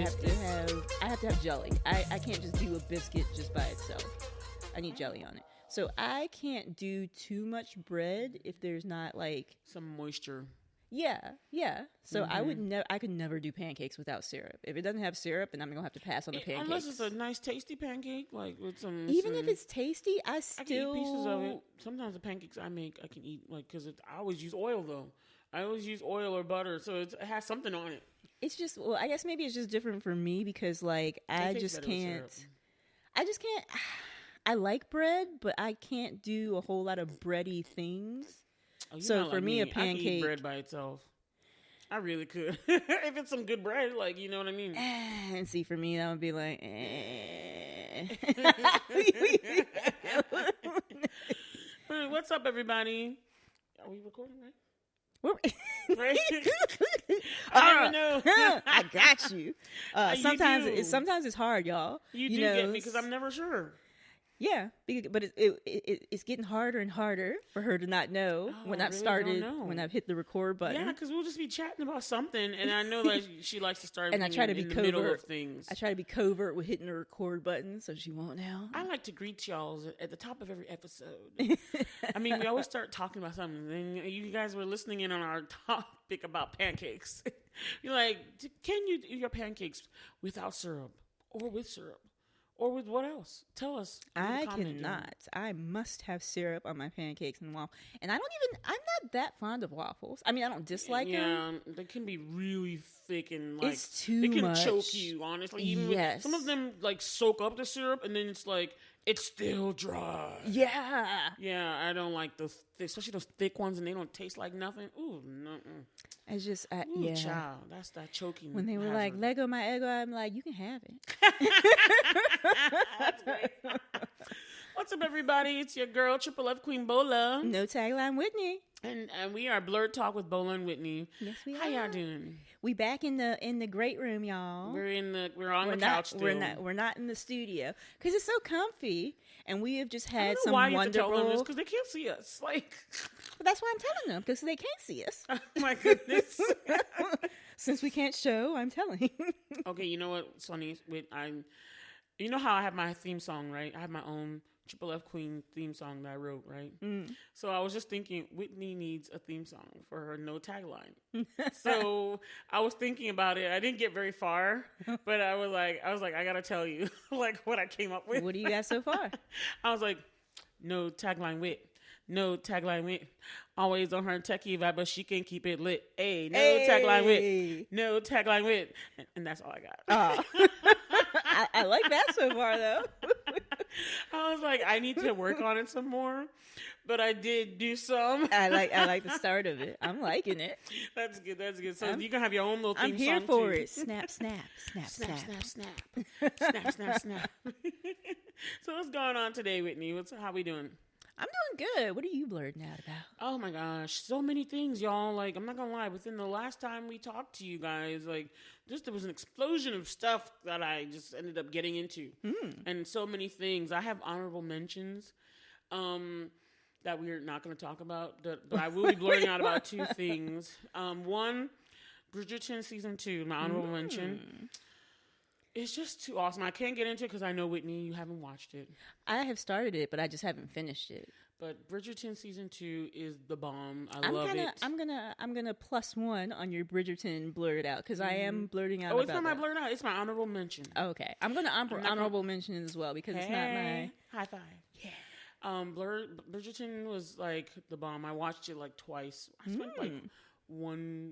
I have to have jelly. I can't just do a biscuit just by itself. I need jelly on it. So I can't do too much bread if there's not like some moisture. Yeah. So I could never do pancakes without syrup. If it doesn't have syrup, then I'm gonna have to pass on the pancakes. Unless it's a nice, tasty pancake, like with some. Even if it's tasty, I can eat pieces of it. Sometimes the pancakes I make, I can eat like because I always use oil though. I always use oil or butter, so it has something on it. It's just I guess maybe it's just different for me because like I just can't. I like bread, but I can't do a whole lot of bready things. Oh, so for me, a pancake. I can eat bread by itself. I really could. If it's some good bread, like, you know what I mean? And see, for me, that would be like, What's up, everybody? Are we recording, right? Right? I don't know. I got you. Sometimes it's hard, y'all. You do get me because I'm never sure. Yeah, but it's getting harder and harder for her to not know when I've hit the record button. Yeah, because we'll just be chatting about something, and I know that she likes to start. And I try to be in the covert. Middle of things. I try to be covert with hitting the record button, so she won't know. I like to greet y'all at the top of every episode. I mean, we always start talking about something, and you guys were listening in on our topic about pancakes. You're like, can you do your pancakes without syrup or with syrup? Or with what else? Tell us. I cannot. I must have syrup on my pancakes and waffles. And I'm not that fond of waffles. I mean, I don't dislike them. Yeah, they can be really thick and like. It's too much. They can much. choke you, honestly. Yes. Some of them like soak up the syrup and then it's like, it's still dry. Yeah. Yeah, I don't like those, especially those thick ones and they don't taste like nothing. Ooh, no. It's just, child, that's that choking. When they were like, Lego my ego, I'm like, you can have it. That's great. What's up, everybody? It's your girl, Triple F Queen Bola. No tagline, Whitney. And we are BlerdTalk with Bola and Whitney. Yes, we are. How y'all doing? We back in the great room, y'all. We're on the couch still. We're not in the studio because it's so comfy, and we have just had some why wonderful. You have to tell them this because they can't see us. Like, but that's why I'm telling them because they can't see us. Oh my goodness. Since we can't show, I'm telling. Okay, you know what, Sonny? You know how I have my theme song, right? I have my own Triple F Queen theme song that I wrote, right? Mm. So I was just thinking, Whitney needs a theme song for her no tagline. So I was thinking about it. I didn't get very far, but I was like, I gotta tell you, like what I came up with. What do you got so far? I was like, no tagline wit. No tagline wit. Always on her techie vibe, but she can keep it lit. Hey, no tagline wit. No tagline wit. And that's all I got. I like that so far, though. I was like, I need to work on it some more, but I did do some. I like the start of it. I'm liking it. That's good. So you can have your own little theme I'm here song for too. it. Snap, snap, snap, snap, snap, snap, snap, snap, snap. So what's going on today, Whitney? How we doing? I'm doing good. What are you blerding out about? Oh my gosh, so many things, y'all. Like, I'm not gonna lie. Within the last time we talked to you guys, like, there was an explosion of stuff that I just ended up getting into, and so many things. I have honorable mentions that we're not gonna talk about, but I will be blurting out about two things. One, Bridgerton season 2, my honorable mention. It's just too awesome. I can't get into it because I know, Whitney, you haven't watched it. I have started it, but I just haven't finished it. But Bridgerton season 2 is the bomb. I love it. I'm gonna +1 on your Bridgerton Blerd Out because I am blerding out. Oh, it's not my Blerd Out. It's my honorable mention. Okay, I'm gonna honorable mention as well because it's not my high five. Yeah. Bridgerton was like the bomb. I watched it like twice. I spent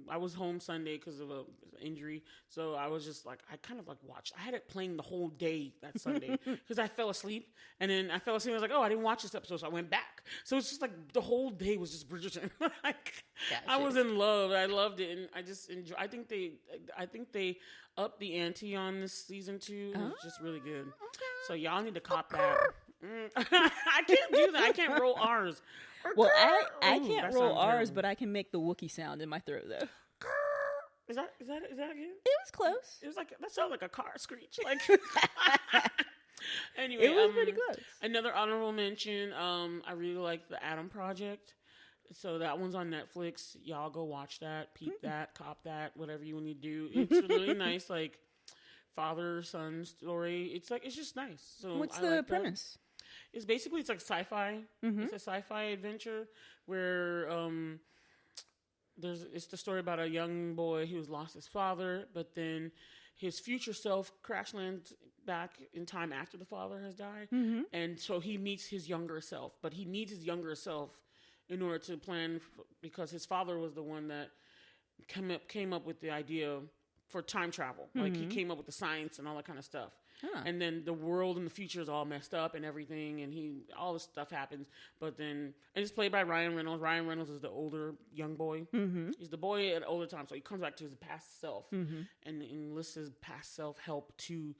I was home Sunday because of an injury, so I was just like, I kind of like watched. I had it playing the whole day that Sunday because I fell asleep, and then I fell asleep. And I was like, oh, I didn't watch this episode, so I went back. So it's just like the whole day was just Bridgerton. Like, gotcha. I was in love. I loved it, and I just enjoy. I think they upped the ante on this season 2. It was just really good. Okay. So y'all need to cop that. I can't do that. I can't roll R's. Well, I can't roll R's, but I can make the Wookiee sound in my throat, though. Is that good? It was close. It was like, that sounded like a car screech. Like, anyway, it was pretty close. Another honorable mention. I really like the Adam Project. So that one's on Netflix. Y'all go watch that, peep that, cop that, whatever you want to do. It's really nice. Like, father-son story. It's just nice. So What's I the like premise? It's basically it's like sci-fi. It's a sci-fi adventure where it's the story about a young boy who's lost his father, but then his future self crash lands back in time after the father has died, and so he meets his younger self. But he needs his younger self in order to plan because his father was the one that came up with the idea for time travel. Like he came up with the science and all that kind of stuff. And then the world in the future is all messed up and everything, and all this stuff happens. But then, and it's played by Ryan Reynolds. Ryan Reynolds is the older young boy. He's the boy at older time, so he comes back to his past self and enlists his past self help to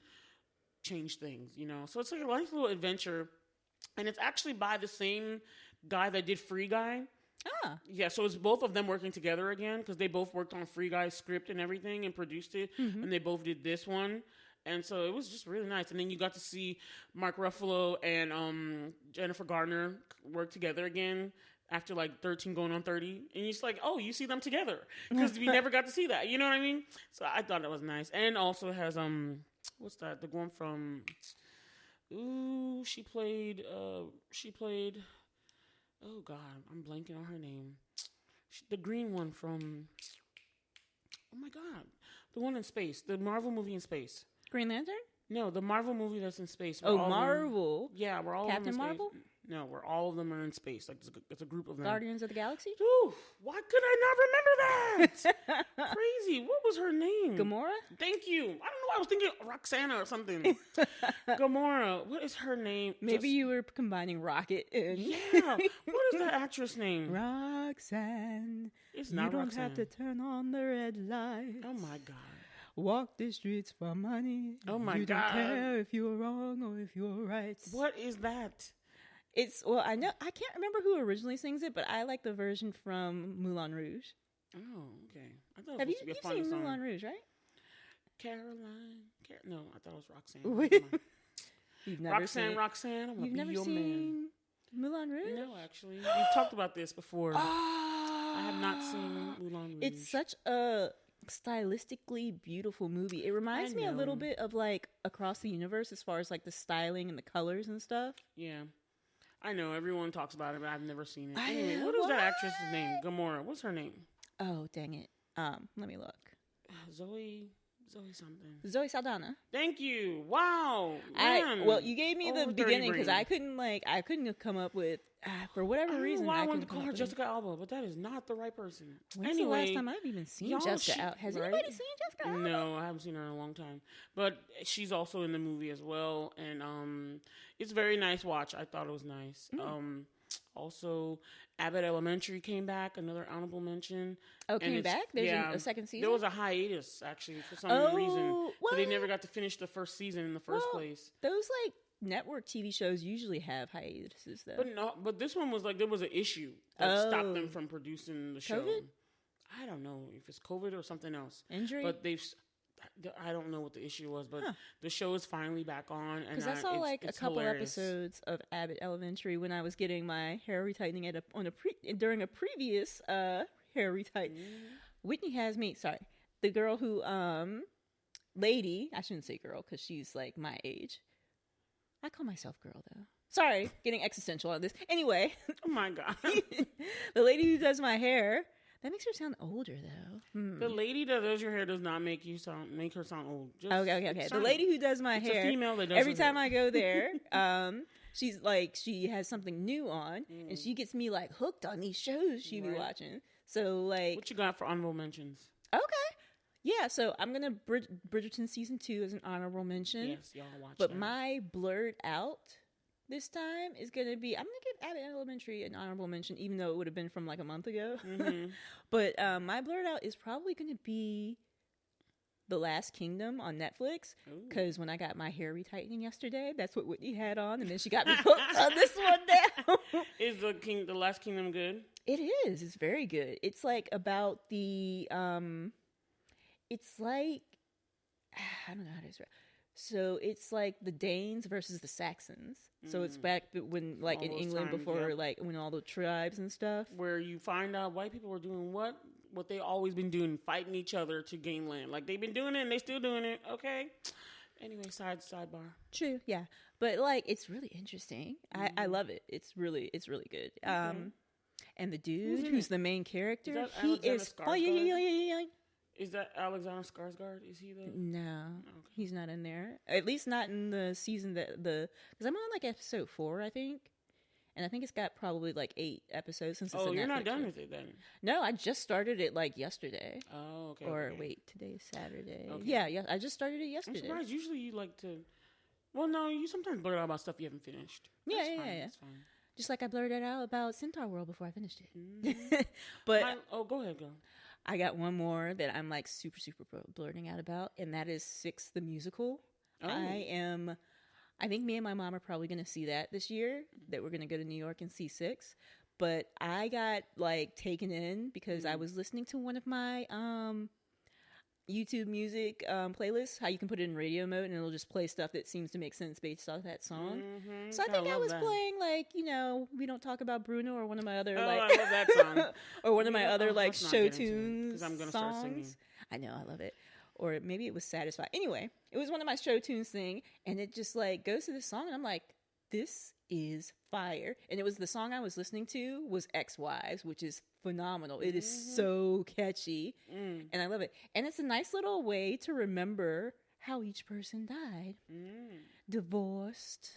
change things. So it's like a nice little adventure, and it's actually by the same guy that did Free Guy. Yeah, so it's both of them working together again because they both worked on Free Guy's script and everything and produced it, and they both did this one. And so it was just really nice. And then you got to see Mark Ruffalo and Jennifer Garner work together again after like 13 going on 30. And you're just like, oh, you see them together. Because we never got to see that. You know what I mean? So I thought that was nice. And also has, what's that? The one from, she played, oh God, I'm blanking on her name. The green one from, oh my God. The one in space. The Marvel movie in space. Green Lantern? No, the Marvel movie that's in space. Marvel. We're all Captain in Marvel? No, all of them are in space. Like it's a group of them. Guardians of the Galaxy? Ooh, why could I not remember that? Crazy. What was her name? Gamora? Thank you. I don't know. I was thinking Roxana or something. Gamora. What is her name? Maybe you were combining Rocket and... Yeah. What is that actress name? Roxanne. It's not Roxanne. You Roxanne. don't have to turn on the red light. Oh my God. Walk the streets for money. Oh my You God. don't care if you're wrong or if you're right. What is that? I know, I can't remember who originally sings it, but I like the version from Moulin Rouge. Oh, okay. I thought Have it you was supposed to be a you've funny seen song. Moulin Rouge, right? No, I thought it was Roxanne. You've never seen it. Roxanne, I'm gonna You've be never your seen man. Moulin Rouge? No, actually. We've talked about this before. I have not seen Moulin Rouge. It's such a stylistically beautiful movie. It reminds me a little bit of like Across the Universe as far as like the styling and the colors and stuff. Yeah. I know everyone talks about it, but I've never seen it. Anyway, what was that actress's name? Gamora. What's her name? Oh, dang it. Let me look. Zoe something. Zoe Saldana. Thank you. Wow. Well, you gave me the Over 30 beginning because brain. I couldn't come up with for whatever reason. I I wanted to couldn't call come her up with Jessica Alba, but that is not the right person. When's the last time I've even seen Jessica Alba? Has anybody seen Jessica Alba? No, I haven't seen her in a long time. But she's also in the movie as well, and it's a very nice watch. I thought it was nice. Also, Abbot Elementary came back, another honorable mention. Oh, came back? There's a second season? There was a hiatus, actually, for some reason. So they never got to finish the first season in the first place. Those, network TV shows usually have hiatuses, though. But this one was there was an issue that stopped them from producing the show. COVID? I don't know if it's COVID or something else. Injury? But I don't know what the issue was, but the show is finally back on. Because I saw a couple hilarious. episodes of Abbott Elementary when I was getting my hair retightening during a previous hair retightening. Whitney has me. Sorry, the girl who lady. I shouldn't say girl because she's like my age. I call myself girl though. Sorry, getting existential on this. Anyway, oh my God, the lady who does my hair. That makes her sound older, though. The lady that does your hair does not make her sound old. Just, okay. The lady who does my hair, a female that does every time I go there, she's like, she has something new on, and she gets me hooked on these shows she be watching. So what you got for honorable mentions? Okay, yeah. So I'm gonna Bridgerton season 2 as an honorable mention. Yes, y'all watch. But my Blerd Out this time is going to be, I'm going to give Abbott Elementary an honorable mention, even though it would have been from a month ago. But my Blerd Out is probably going to be The Last Kingdom on Netflix. Because when I got my hair retightening yesterday, that's what Whitney had on. And then she got me hooked on this one now. Is The Last Kingdom good? It is. It's very good. It's about the, it's I don't know how to describe. So it's the Danes versus the Saxons. So it's back when, in England before, when all the tribes and stuff. Where you find out white people were doing what what they always been doing, fighting each other to gain land. Like they've been doing it and they still doing it. Okay. Anyway, sidebar. True, yeah, but like it's really interesting. I love it. It's really good. Okay. And the dude who's the main character, he is. Skarsgård? Oh yeah. Is that Alexander Skarsgård? Is he the? No, Okay. he's not in there. At least not in the season because I'm on like episode 4, I think, and I think it's got probably like 8 episodes since. It's a You're Netflix not done show. with it then? No, I just started it like yesterday. Oh, okay. Or okay. wait, today's Saturday. Okay. Yeah, I just started it I'm yesterday. surprised. Usually you like to. Well, no, you sometimes blurt out about stuff you haven't finished. Yeah, That's yeah, fine, yeah. That's fine. Just like I blurted out about Centaur World before I finished it. Mm-hmm. But go ahead, girl. I got one more that I'm like super blurting out about, and that is Six the Musical. Oh. I think me and my mom are probably going to see that this year, that we're going to go to New York and see Six. But I got like taken in because I was listening to one of my YouTube music playlists, how you can put it in radio mode and it'll just play stuff that seems to make sense based off that song. Mm-hmm. So I think I was that. playing like, We Don't Talk About Bruno or one of my other I like love that song. or one of my other like let's not show get into it, tunes 'cause I'm gonna songs. start singing. I know, I love it. Or maybe it was Satisfied. Anyway, it was one of my show tunes thing, and it just like goes to this song, and I'm like, this is fire. And it was the song I was listening to was Ex-Wives, which is phenomenal. It is so catchy, and I love it. And it's a nice little way to remember how each person died. Divorced,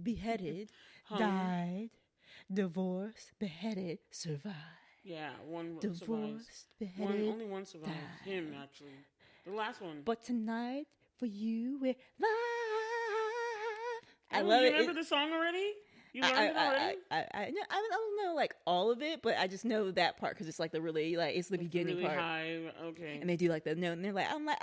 beheaded, died, divorced, beheaded, survived. Yeah, one Divorced, survives. beheaded, Only one survives. died. Him, actually. The last one. But tonight, for you, we're live. I Oh, love you it. remember the song already? You learned it already? I don't know like all of it, but I just know that part because it's like the really like it's the beginning really part. high, okay. And they do like the note, and they're like, I'm like,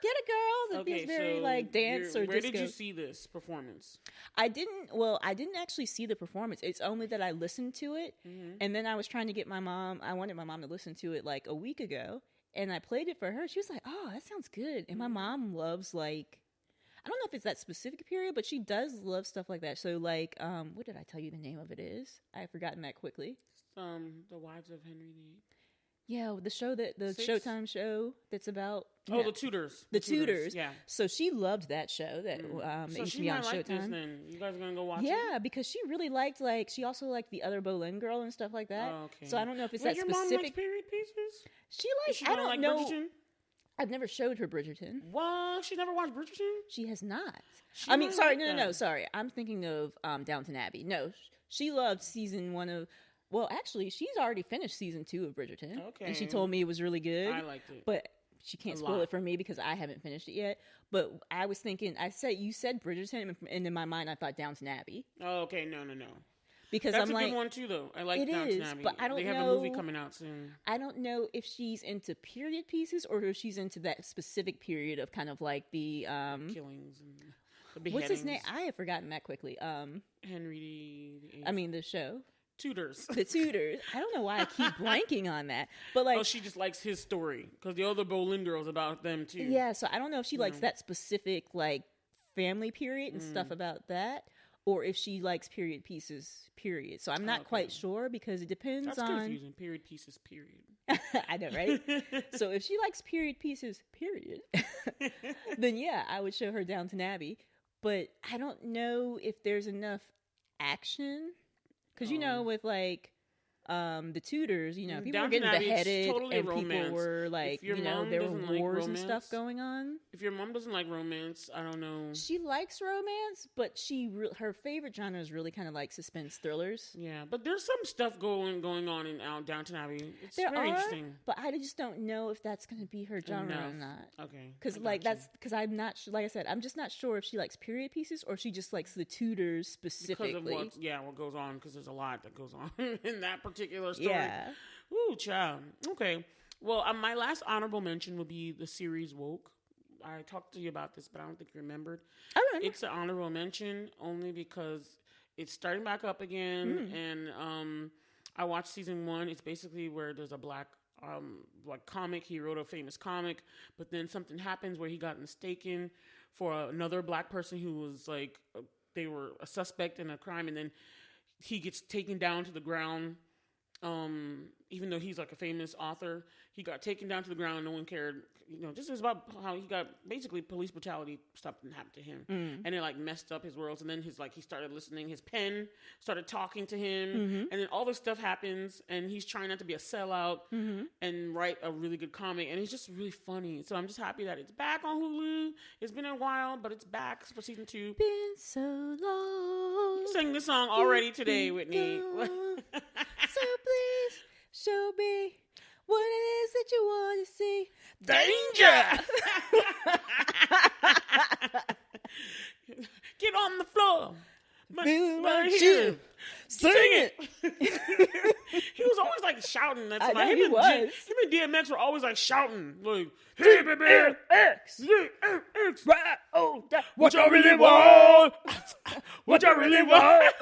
get it, girls. It feels very so like dance or where disco. did you see this performance? I didn't actually see the performance. It's only that I listened to it, and then I was trying to get my mom. I wanted my mom to listen to it like a week ago, and I played it for her. She was like, "Oh, that sounds good." And my mom loves like, I don't know if it's that specific period, but she does love stuff like that. So like, what did I tell you the name of it is? I've forgotten that quickly. The Wives of Henry VIII. Yeah, the show the Showtime show that's about The Tudors. The Tudors. Yeah. So she loved that show that So used to she be on might like this Showtime. then. You guys are gonna go watch it? Yeah, because she really liked she also liked the other Boleyn girl and stuff like that. Oh, okay. So I don't know if it's Wait, that your mom likes specific. period pieces? She Is likes. she I gonna don't like know. Bridgerton? I've never showed her Bridgerton. What? She never watched Bridgerton? She has not. She I mean, might sorry, like no. that. Sorry, I'm thinking of Downton Abbey. No, she loved season 1 of. Well, actually, she's already finished season 2 of Bridgerton. Okay. And she told me it was really good. I liked it. But she can't spoil it for me because I haven't finished it yet. But I was thinking, you said Bridgerton, and in my mind I thought Downton Abbey. Oh, okay. No. Because That's I'm a like, good one too, though. I like it Downton is, Abbey. but I don't They have know- a movie coming out soon. I don't know if she's into period pieces or if she's into that specific period of kind of like the Killings and the beheadings. what's his name? I have forgotten that quickly. Henry VIII. I mean the show, Tudors. The Tudors. I don't know why I keep blanking on that, but like, Oh, she just likes his story because the other Boleyn girls about them too. yeah. So I don't know if she likes that specific like family period and stuff about that, or if she likes period pieces. Period. So I'm not quite sure because it depends That's on. confusing. Period pieces. Period. I know, right? So if she likes period pieces, period, then yeah, I would show her Downton Abbey. But I don't know if there's enough action because with like the Tudors, people were Downton getting Abbey, it's beheaded totally and romance. people were like, If your there mom were doesn't like wars and stuff romance- going on. If your mom doesn't like romance, I don't know. She likes romance, but her favorite genre is really kind of like suspense thrillers. Yeah, but there's some stuff going on in Downton Abbey. It's There very are, interesting. but I just don't know if that's going to be her genre or Enough. not. Okay. Because I got you. because I'm not sure. Like I said, I'm just not sure if she likes period pieces or if she just likes the Tudors specifically. Because of what goes on, because there's a lot that goes on in that particular story. Yeah. Ooh, child. Okay. Well, my last honorable mention would be the series Woke. I talked to you about this, but I don't think you remembered. I remember. It's an honorable mention only because it's starting back up again, and I watched season 1. It's basically where there's a black comic. He wrote a famous comic, but then something happens where he got mistaken for another black person who was like they were a suspect in a crime, and then he gets taken down to the ground Even though he's like a famous author, he got taken down to the ground. No one cared. Just is about how he got basically police brutality stuff that happened to him, and it like messed up his worlds. And then he started listening. His pen started talking to him, and then all this stuff happens, and he's trying not to be a sellout and write a really good comic, and it's just really funny. So I'm just happy that it's back on Hulu. It's been a while, but it's back for season 2. Been so long. You sang this song already today, Whitney. So please show me what it is that you want to see. Danger! Get on the floor. My shoe. Sing it. He was always like shouting. That's why he was. Him and DMX were always like shouting, like, "Hey, baby, X. X, Right. Oh, what you really want? What you really want?"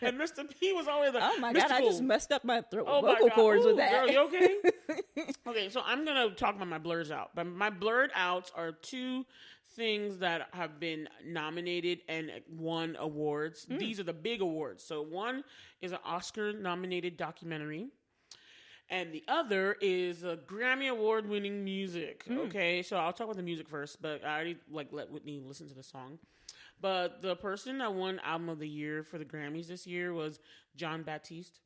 And Mr. P was always like, oh my Mystical. God, I just messed up my throat Oh vocal cords with that. Girl, you okay? Okay, so I'm going to talk about my blurs out. But my blurred outs are 2 things that have been nominated and won awards. These are the big awards. So one is an Oscar-nominated documentary, and the other is a Grammy Award-winning music. Okay, so I'll talk about the music first, but I already let Whitney listen to the song. But the person that won Album of the Year for the Grammys this year was Jon Batiste,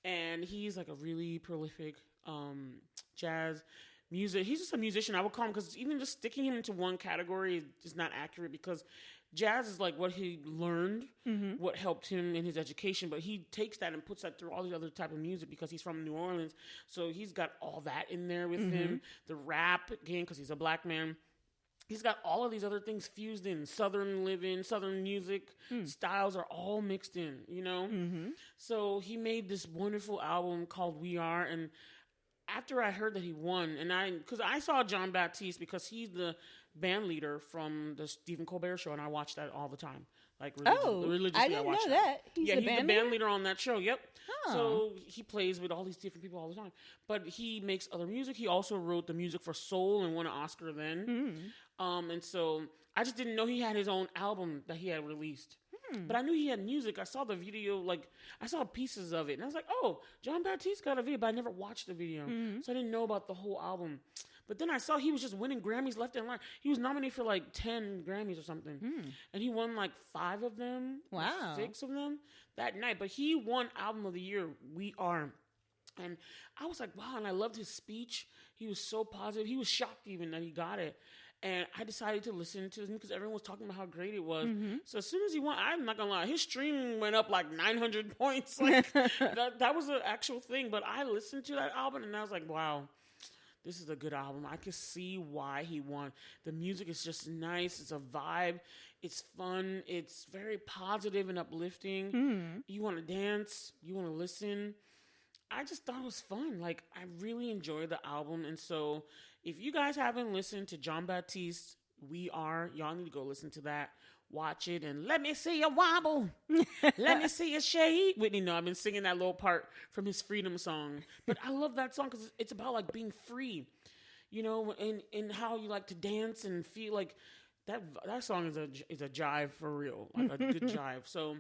and he's like a really prolific jazz music. He's just a musician, I would call him, because even just sticking him into one category is not accurate, because jazz is like what he learned, what helped him in his education, but he takes that and puts that through all the other type of music because he's from New Orleans, so he's got all that in there with him. The rap, again, because he's a black man. He's got all of these other things fused in. Southern living, Southern music styles are all mixed in, So he made this wonderful album called We Are, and after I heard that he won, because I saw Jon Batiste because he's the band leader from the Stephen Colbert Show, and I watch that all the time. Like religiously, I didn't know that. He's the band leader on that show. Yep. Oh. So he plays with all these different people all the time, but he makes other music. He also wrote the music for Soul and won an Oscar then. And so I just didn't know he had his own album that he had released. But I knew he had music. I saw the video, I saw pieces of it. And I was like, oh, Jon Batiste got a video, but I never watched the video. So I didn't know about the whole album. But then I saw he was just winning Grammys left and right. He was nominated for 10 Grammys or something. And he won 5 of them. Wow. 6 of them that night. But he won Album of the Year, We Are. And I was like, wow. And I loved his speech. He was so positive. He was shocked even that he got it. And I decided to listen to him because everyone was talking about how great it was. So as soon as he won, I'm not going to lie, his stream went up 900 points. That was an actual thing. But I listened to that album and I was like, wow, this is a good album. I could see why he won. The music is just nice. It's a vibe. It's fun. It's very positive and uplifting. You want to dance. You want to listen. I just thought it was fun. I really enjoyed the album. And so if you guys haven't listened to Jon Batiste, We Are, y'all need to go listen to that. Watch it and let me see you wobble. Let me see you shake. Whitney, no, I've been singing that little part from his Freedom song. But I love that song because it's about being free, and how you like to dance and feel like that song is a jive for real, a good jive. So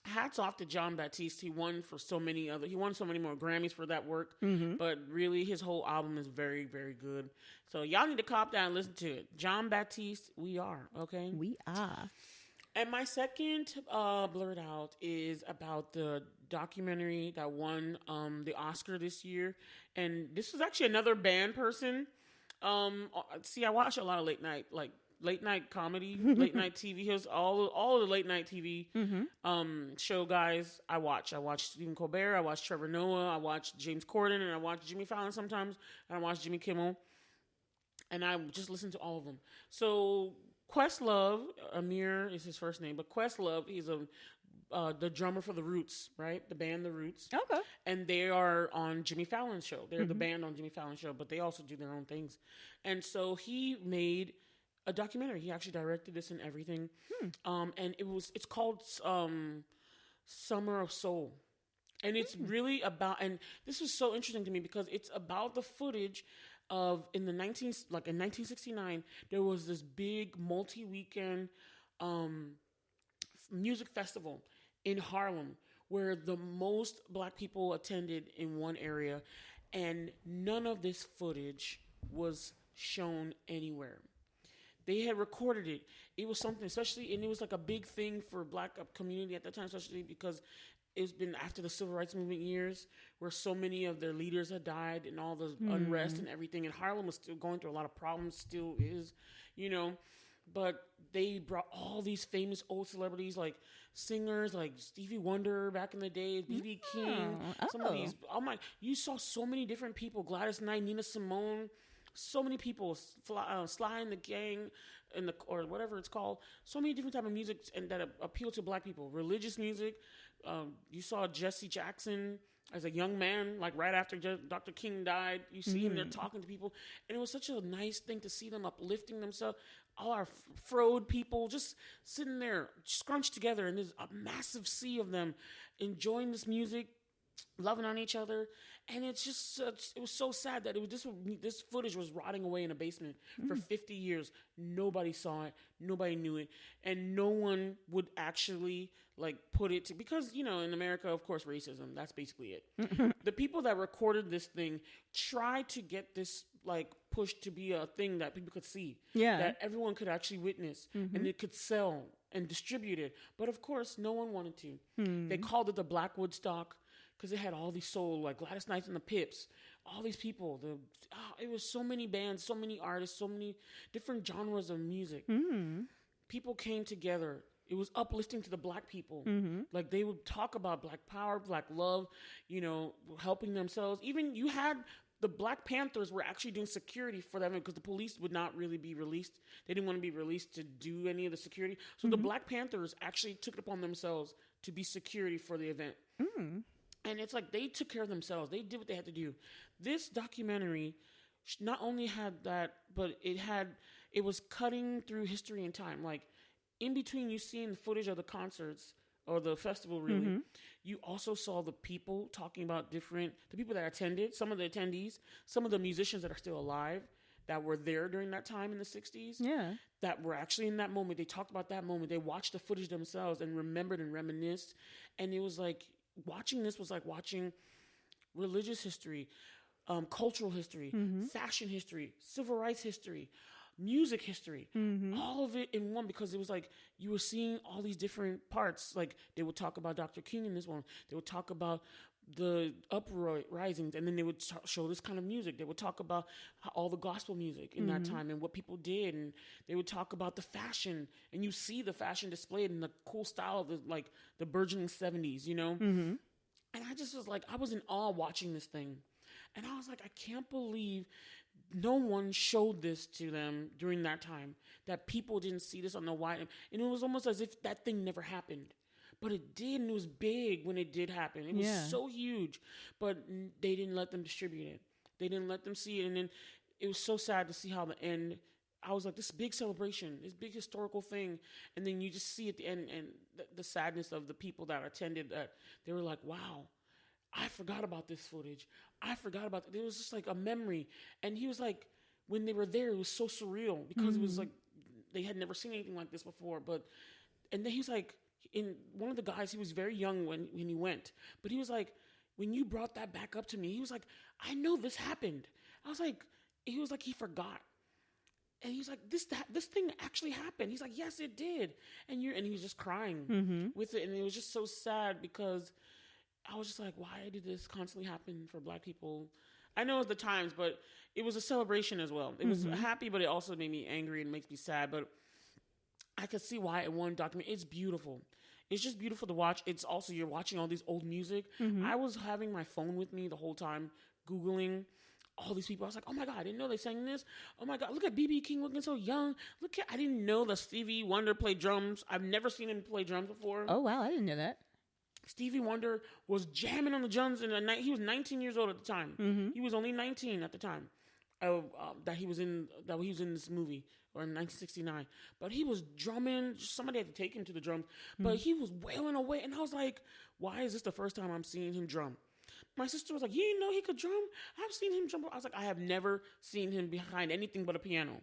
hats off to Jon Batiste. He won so many more Grammys for that work. But really, his whole album is very, very good. So y'all need to cop that and listen to it. Jon Batiste, We Are. Okay, We Are. And my second Blerd Out is about the documentary that won the Oscar this year. And this was actually another band person. See, I watch a lot of late night comedy, late night TV shows, all of the late night TV show guys I watch. I watch Stephen Colbert, I watch Trevor Noah, I watch James Corden, and I watch Jimmy Fallon sometimes, and I watch Jimmy Kimmel. And I just listen to all of them. So Questlove, Amir is his first name, but Questlove, he's the drummer for The Roots, right? The band The Roots. Okay. And they are on Jimmy Fallon's show. They're the band on Jimmy Fallon's show, but they also do their own things. And so he made a documentary. He actually directed this and everything. And it's called Summer of Soul. And it's really about, and this was so interesting to me because it's about the footage of in 1969, there was this big multi-weekend music festival in Harlem where the most black people attended in one area, and none of this footage was shown anywhere. They had recorded it. It was something, especially, and it was like a big thing for black community at that time, especially because it's been after the civil rights movement years where so many of their leaders had died and all the unrest and everything. And Harlem was still going through a lot of problems, still is, you know. But they brought all these famous old celebrities, like singers, like Stevie Wonder back in the day, B.B. King. Some of these, you saw so many different people. Gladys Knight, Nina Simone, so many people. Sly and the Gang, or whatever it's called. So many different type of music and that appeal to black people. Religious music. You saw Jesse Jackson as a young man, like right after Dr. King died. You see him there talking to people. And it was such a nice thing to see them uplifting themselves. All our frode people just sitting there scrunched together, and there's a massive sea of them enjoying this music, loving on each other. And it's just it was so sad that this footage was rotting away in a basement for 50 years. Nobody saw it. Nobody knew it. And no one would actually like put it to, because, you know, in America, of course, racism, that's basically it. The people that recorded this thing tried to get this like pushed to be a thing that people could see, that everyone could actually witness, and it could sell and distribute it. But of course, no one wanted to. They called it the Black Woodstock because it had all these soul, like Gladys Knight and the Pips, all these people. It was so many bands, so many artists, so many different genres of music. People came together. It was uplifting to the black people. Like they would talk about black power, black love, you know, helping themselves. Even you had the Black Panthers were actually doing security for them because the police would not really be released. They didn't want to be released to do any of the security. So the Black Panthers actually took it upon themselves to be security for the event. And it's like they took care of themselves. They did what they had to do. This documentary not only had that, but it was cutting through history and time. Like in between you seeing the footage of the concerts or the festival, really, you also saw the people talking about the people that attended, some of the attendees, some of the musicians that are still alive that were there during that time in the 60s. Yeah. That were actually in that moment. They talked about that moment. They watched the footage themselves and remembered and reminisced. And it was like, watching this was like watching religious history, cultural history, fashion history, civil rights history, music history, all of it in one, because it was like you were seeing all these different parts. Like they would talk about Dr. King in this one. They would talk about the uprisings, and then they would show this kind of music. They would talk about all the gospel music in that time and what people did, and they would talk about the fashion, and you see the fashion displayed in the cool style of the burgeoning 70s, you know? And I just was like, I was in awe watching this thing. And I was like, I can't believe no one showed this to them during that time, that people didn't see this on the wide. And it was almost as if that thing never happened. But it did, and it was big when it did happen. It was so huge, but they didn't let them distribute it. They didn't let them see it, and then it was so sad to see how the end. I was like, this big celebration, this big historical thing, and then you just see at the end and the sadness of the people that attended. That they were like, wow, I forgot about this footage. I forgot about it. It was just like a memory. And he was like, when they were there, it was so surreal because it was like they had never seen anything like this before. And then he was like. In one of the guys, he was very young when he went, but he was like, when you brought that back up to me, he was like, I know this happened. I was like, he was like, he forgot. And he was like, this thing actually happened. He's like, yes, it did. And he was just crying with it. And it was just so sad because I was just like, why did this constantly happen for black people? I know it was the times, but it was a celebration as well. It was happy, but it also made me angry and makes me sad. But I could see why in one document, it's beautiful. It's just beautiful to watch. It's also, you're watching all these old music. I was having my phone with me the whole time, Googling all these people. I was like, oh my God, I didn't know they sang this. Oh my God, look at B.B. King looking so young. I didn't know that Stevie Wonder played drums. I've never seen him play drums before. Oh wow, I didn't know that. Stevie Wonder was jamming on the drums he was 19 years old at the time. He was only 19 at the time that he was in this movie. Or in 1969, but he was drumming. Somebody had to take him to the drums, but he was wailing away. And I was like, why is this the first time I'm seeing him drum? My sister was like, you didn't know he could drum? I've seen him drum. I was like, I have never seen him behind anything but a piano.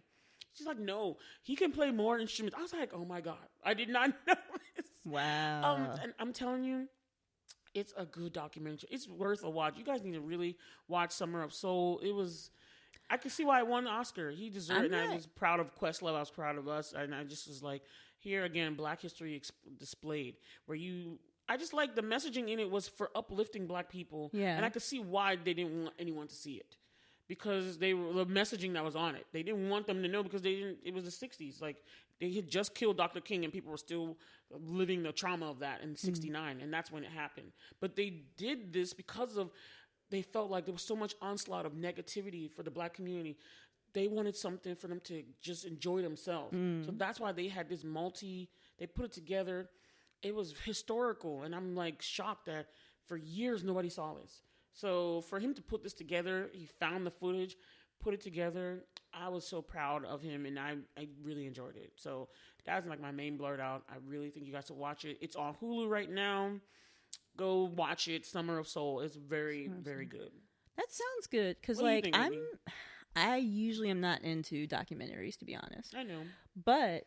She's like, no, he can play more instruments. I was like, oh my God, I did not know this. Wow. And I'm telling you, It's a good documentary. It's worth a watch. You guys need to really watch Summer of Soul. I can see why it won the Oscar. He deserved it, and I was proud of Questlove. I was proud of us, and I just was like, here again, Black history displayed, I just like the messaging in it was for uplifting Black people, and I could see why they didn't want anyone to see it. Because the messaging that was on it. They didn't want them to know because it was the 60s. Like, they had just killed Dr. King and people were still living the trauma of that in 69. And that's when it happened. But they did this because they felt like there was so much onslaught of negativity for the Black community. They wanted something for them to just enjoy themselves. So that's why they had this they put it together. It was historical. And I'm like shocked that for years nobody saw this. So for him to put this together, he found the footage, put it together. I was so proud of him, and I really enjoyed it. So that's like my main Blerd Out. I really think you guys should watch it. It's on Hulu right now. Go watch it. Summer of Soul. It's very, very good. That sounds good because like I usually am not into documentaries, to be honest. I know, but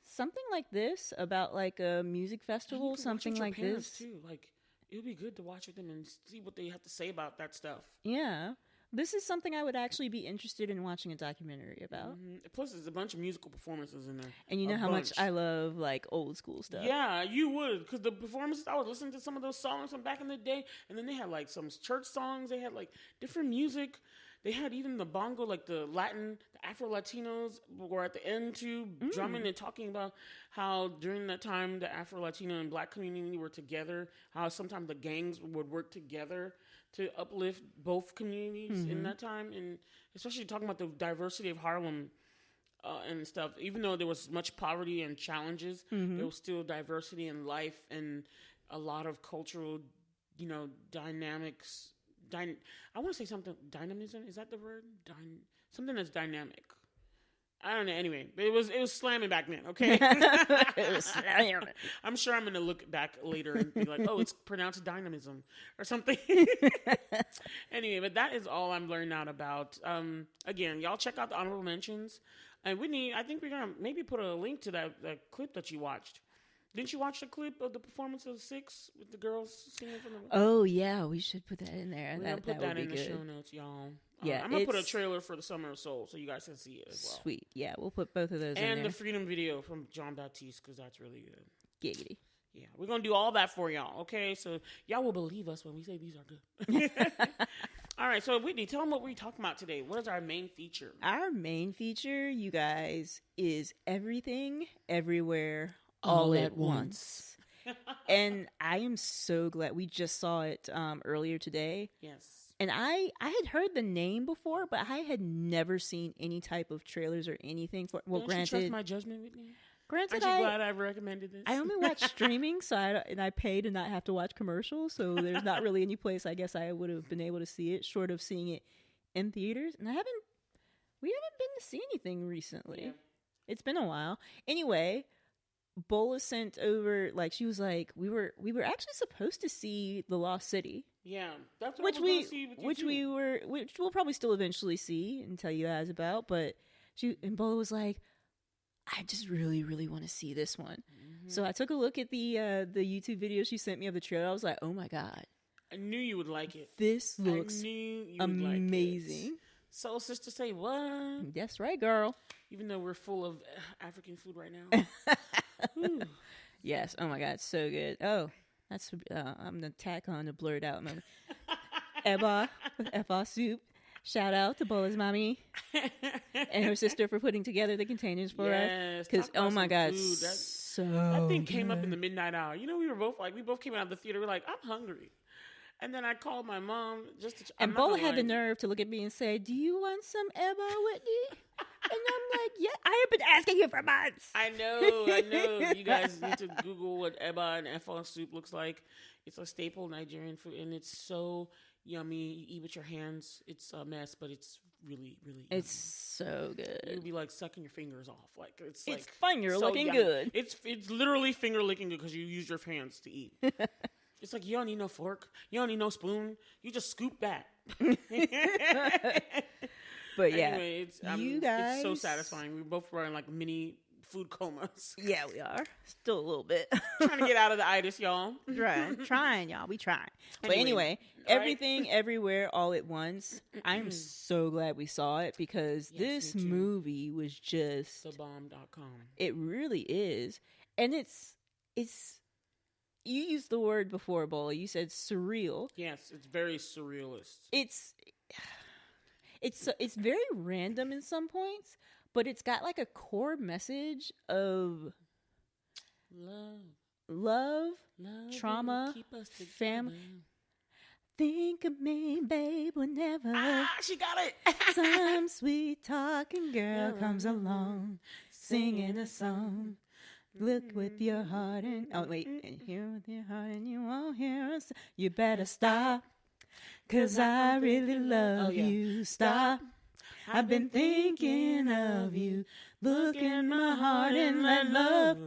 something like this about like a music festival, something like this too, like. It would be good to watch with them and see what they have to say about that stuff. Yeah. This is something I would actually be interested in watching a documentary about. Plus, there's a bunch of musical performances in there. And you know how much I love, like, old school stuff. Yeah, you would. Because the performances, I was listening to some of those songs from back in the day. And then they had, like, some church songs. They had, like, different music. They had even the bongo, like the Afro-Latinos were at the end too, drumming and talking about how during that time the Afro-Latino and Black community were together, how sometimes the gangs would work together to uplift both communities in that time. And especially talking about the diversity of Harlem and stuff. Even though there was much poverty and challenges, there was still diversity in life and a lot of cultural, dynamics. I want to say something. Dynamism, is that the word? Something that's dynamic. I don't know. Anyway, it was slamming back then. Okay, it was slamming. I'm sure I'm going to look back later and be like, oh, it's pronounced dynamism or something. Anyway, but that is all I'm learning out about. Again, y'all check out the honorable mentions. And Whitney, I think we're gonna maybe put a link to that clip that you watched. Didn't you watch the clip of the performance of 6 with the girls singing from the... Oh, yeah. We should put that in there. We're going to put that in the show notes, y'all. Yeah, I'm going to put a trailer for the Summer of Soul so you guys can see it as well. Sweet. Yeah, we'll put both of those in there. And the Freedom video from Jon Batiste, because that's really good. Giggity. Yeah, we're going to do all that for y'all, okay? So y'all will believe us when we say these are good. All right, so Whitney, tell them what we're talking about today. What is our main feature? Our main feature, you guys, is Everything, Everywhere, All at Once. And I am so glad we just saw it earlier today. Yes. And I had heard the name before, but I had never seen any type of trailers or anything for. Well, Don't you trust my judgment, Whitney? Granted, aren't you glad I recommended this? I only watch streaming, so I pay to not have to watch commercials. So there's not really any place I guess I would have been able to see it, short of seeing it in theaters. And we haven't been to see anything recently. Yeah. It's been a while. Anyway. Bola sent over, like, she was like, we were actually supposed to see The Lost City. Yeah, that's what we'll see with you which we'll probably still eventually see and tell you guys about. But and Bola was like, I just really, really want to see this one. So I took a look at the YouTube video she sent me of the trailer. I was like, oh my god, I knew you would like it. This looks amazing. Like Soul Sister, say what? That's right, girl. Even though we're full of African food right now. Yes. Oh my god, so good. Oh, that's I'm gonna tack on the Blerd Out moment. Eba with F-R soup. Shout out to Bola's mommy and her sister for putting together the containers for us. Because oh my god, that thing came up in the midnight hour. You know, we both came out of the theater. We're like, I'm hungry. And then I called my mom just to... And Bola had the nerve to look at me and say, do you want some Eba, Whitney? And I'm like, yeah, I have been asking you for months. I know. You guys need to Google what Eba and F-R soup looks like. It's a staple Nigerian food, and it's so yummy. You eat with your hands. It's a mess, but it's really, really yummy. It's so good. You'll be like sucking your fingers off. Like it's like finger looking good. It's literally finger licking good because you use your hands to eat. It's like you don't need no fork. You don't need no spoon. You just scoop that. But yeah, anyway, you guys, it's so satisfying. We were both wearing like mini food comas. Yeah, we are. Still a little bit. Trying to get out of the itis, y'all. Trying, y'all. We trying. But anyway, Everything, Everywhere, All at Once. I'm so glad we saw it because this movie was just... thebomb.com. It really is. And it's... You used the word before, Bola. You said surreal. Yes, it's very surrealist. It's very random in some points, but it's got like a core message of love, trauma, family. Think of me, babe, whenever she got it. some sweet talking girl comes along, singing a song. Look with your heart and hear with your heart and you won't hear us. You better stop, 'cause I really love you. Stop. I've been thinking of you. Look in my heart and let love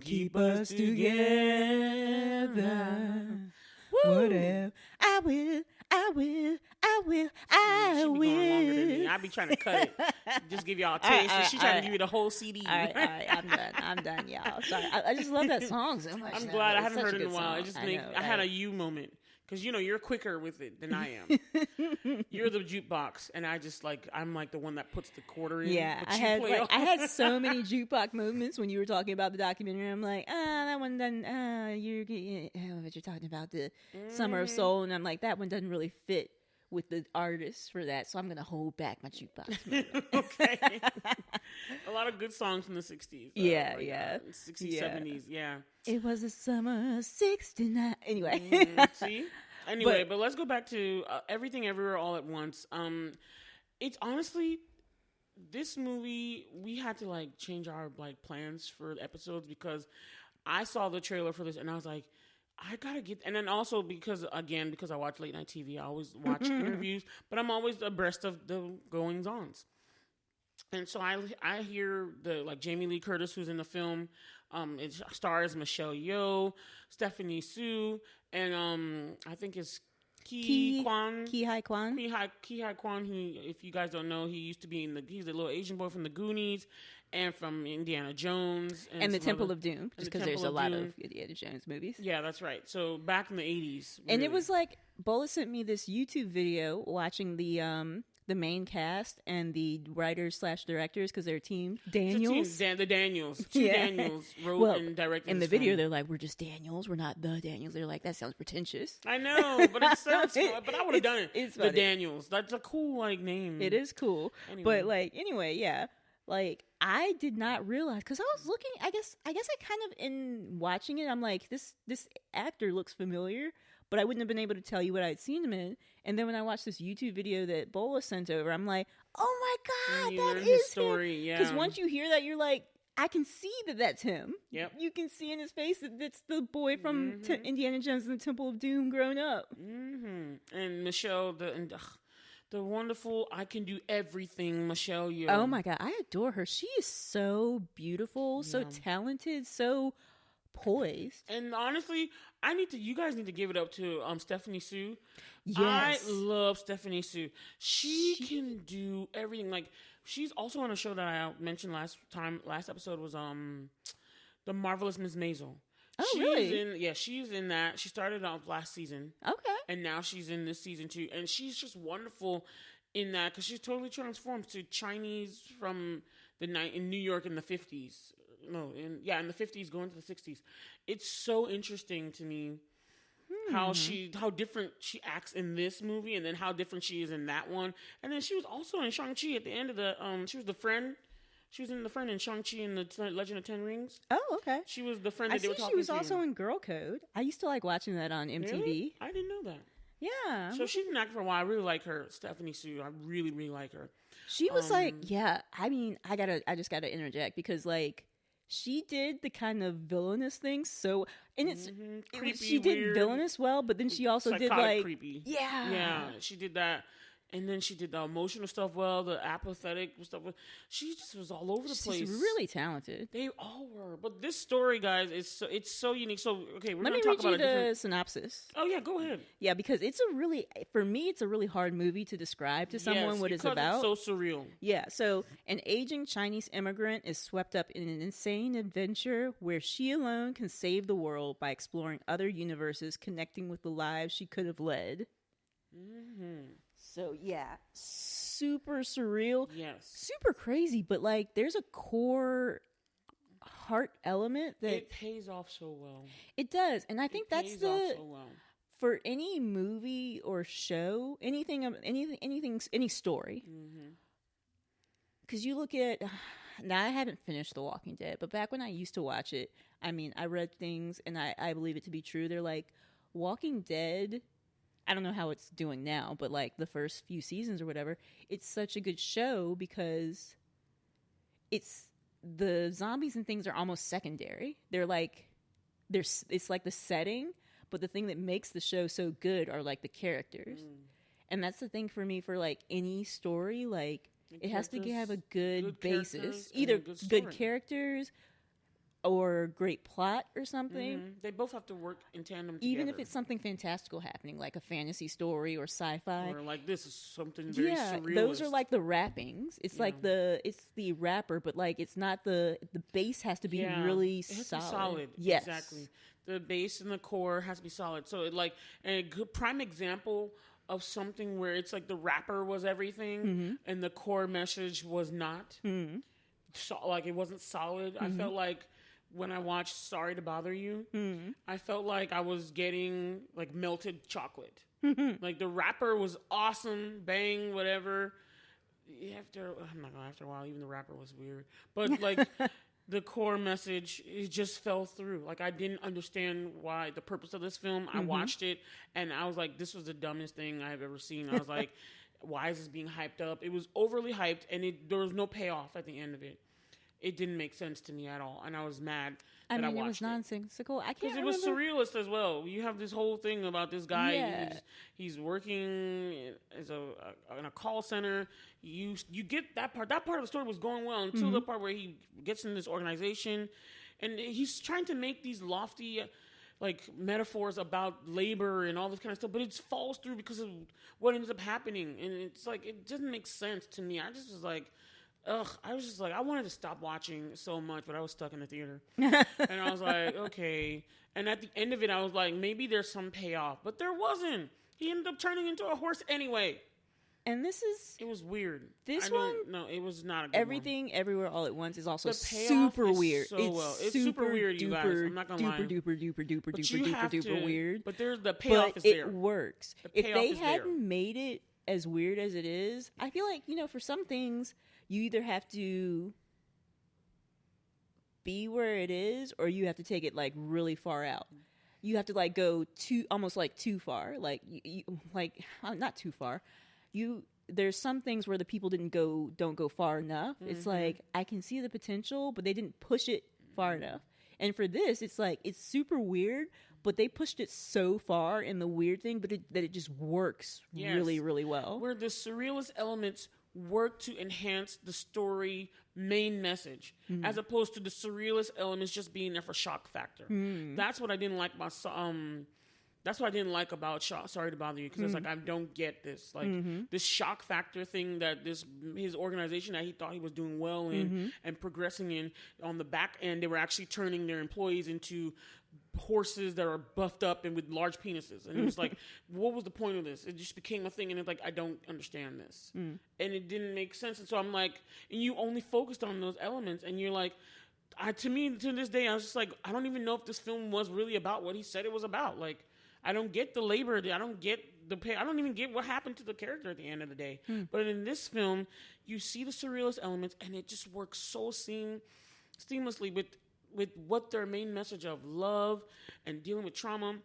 keep us together. Whatever. I will. I be trying to cut it. Just give y'all a taste. And she trying to give you the whole CD. All right, I'm done, y'all. Sorry. I just love that song so much. I'm glad I haven't heard it in a while. It just I had a you moment. Because, you're quicker with it than I am. You're the jukebox, and I'm like the one that puts the quarter in. Yeah, I had so many jukebox moments when you were talking about the documentary. I'm like, that one doesn't, but you're talking about the Summer of Soul, and I'm like, that one doesn't really fit with the artist for that, so I'm going to hold back my jukebox. Okay. A lot of good songs from the 60s. 60s, 70s, yeah. It was the summer of 69. Anyway. See? Anyway, but let's go back to Everything Everywhere All at Once. It's honestly, this movie, we had to change our plans for the episodes because I saw the trailer for this and I was like, I gotta get, and then also because I watch late night TV, I always watch interviews, but I'm always abreast of the goings-ons. And so I hear the Jamie Lee Curtis, who's in the film. It stars Michelle Yeoh, Stephanie Sue, and I think it's Ki Hai Kwan, who, if you guys don't know, he's the little Asian boy from the Goonies and from Indiana Jones. And the Temple of Doom, just because there's a lot of Indiana Jones movies. Yeah, that's right. So back in the 80s. Really. And it was Bola sent me this YouTube video watching the main cast and the writers/directors because they're a team. Daniels. The Daniels. Two Daniels wrote and directed in the video, they're like, we're just Daniels. We're not the Daniels. They're like, that sounds pretentious. I know, but it sounds fun. But I would have done it. It's the Daniels. That's a cool name. It is cool. Anyway. But anyway, yeah. I did not realize because I was looking. I guess I kind of in watching it, I'm like, this actor looks familiar, but I wouldn't have been able to tell you what I'd seen him in. And then when I watched this YouTube video that Bola sent over, I'm like, oh my God, that is story. Him. Yeah. Because once you hear that, you're like, I can see that that's him. Yep. You can see in his face that that's the boy from Indiana Jones and the Temple of Doom grown up. Mm-hmm. And Michelle, the wonderful, I can do everything, Michelle Yeoh. Oh my God, I adore her. She is so beautiful, so talented, so poised. And honestly, you guys need to give it up to Stephanie Sue. Yes. I love Stephanie Sue. She can do everything. She's also on a show that I mentioned last episode was The Marvelous Miss Maisel. Oh, really? She's in that. She started off last season. Okay. And now she's in this season too. And she's just wonderful in that because she's totally transformed to Chinese from in New York in the 50s. No, in the 50s going to the 60s. It's so interesting to me how different she acts in this movie and then how different she is in that one. And then she was also in Shang-Chi at the end of the she was the friend. She was in the friend in Shang-Chi and the Legend of Ten Rings. Oh, okay. She was the friend that they were talking to. She was also in Girl Code. I used to like watching that on MTV. Really? I didn't know that. Yeah. So she's been acting for a while. I really like her. Stephanie Sue. I really, really like her. She was I just gotta interject because she did the kind of villainous thing. So, and creepy, she did weird, villainous well, but then she also did creepy. Yeah. Yeah, she did that. And then she did the emotional stuff well, the apathetic stuff. She just was all over the place. She's really talented. They all were. But this story, guys, it's so unique. So, okay, we're Let going me to talk read about you a the different... synopsis. Oh, yeah, go ahead. Yeah, because for me, it's a really hard movie to describe to someone what it's about. It's so surreal. Yeah, so an aging Chinese immigrant is swept up in an insane adventure where she alone can save the world by exploring other universes, connecting with the lives she could have led. Mm-hmm. So, yeah, super surreal. Yes. Super crazy, but, like, there's a core heart element that... It pays off so well. It does, and I think that's pays off so well. For any movie or show, any story. Because you look at... Now, I haven't finished The Walking Dead, but back when I used to watch it, I mean, I read things, and I believe it to be true. They're like, Walking Dead... I don't know how it's doing now, but like the first few seasons or whatever, it's such a good show because it's the zombies and things are almost secondary. They're like, it's like the setting, but the thing that makes the show so good are like the characters. And that's the thing for me for like any story, like it has to have a good basis, either good characters or great plot or something. They both have to work in tandem together. Even if it's something fantastical happening, like a fantasy story or sci-fi. Or like this is something very surrealist. Those are like the wrappings. It's like it's the wrapper, but like it's not the base has to be really it has solid. To be solid. Yes. Exactly. The base and the core has to be solid. So it like a good prime example of something where it's like the wrapper was everything and the core message was not. So, like it wasn't solid. I felt like when I watched Sorry to Bother You, I felt like I was getting like melted chocolate. Like the wrapper was awesome, bang, whatever. After a while, even the wrapper was weird. But like the core message, it just fell through. Like I didn't understand why the purpose of this film. I watched it and I was like, this was the dumbest thing I've ever seen. I was like, why is this being hyped up? It was overly hyped and there was no payoff at the end of it. It didn't make sense to me at all, and I was mad that I watched it. It was nonsensical. I can't because it was surrealist as well. You have this whole thing about this guy. He's working as in a call center. You get that part. That part of the story was going well until the part where he gets in this organization, and he's trying to make these lofty like metaphors about labor and all this kind of stuff, but it falls through because of what ends up happening, and it's like it doesn't make sense to me. I just was like. I was just like, I wanted to stop watching so much, but I was stuck in the theater. And I was like, okay. And at the end of it, I was like, maybe there's some payoff. But there wasn't. He ended up turning into a horse anyway. And it was weird. No, it was not a good Everything, one. Everywhere, All at Once is also super weird. It's super weird, you guys. I'm not going to lie. Duper weird. But the payoff is there. It works. If they hadn't made it as weird as it is, I feel like, for some things, you either have to be where it is or you have to take it like really far out. You have to like go almost like too far. Like not too far. There's some things where the people don't go far enough. It's like I can see the potential, but they didn't push it far enough. And for this, it's like it's super weird, but they pushed it so far in the weird thing, that it just works really, really well. Where the surrealist elements work to enhance the story main message, as opposed to the surrealist elements just being there for shock factor. That's what I didn't like about that's what I didn't like about Sorry to Bother You, because it's like I don't get this this shock factor thing that his organization that he thought he was doing well in and progressing in, on the back end they were actually turning their employees into horses that are buffed up and with large penises, and it was like, what was the point of this? It just became a thing, and it's like, I don't understand this, and it didn't make sense. And so I'm like, and you only focused on those elements, and you're like, to this day, I was just like, I don't even know if this film was really about what he said it was about. Like, I don't get the labor, I don't get the pay, I don't even get what happened to the character at the end of the day. But in this film, you see the surrealist elements, and it just works so seamlessly with what their main message of love and dealing with trauma,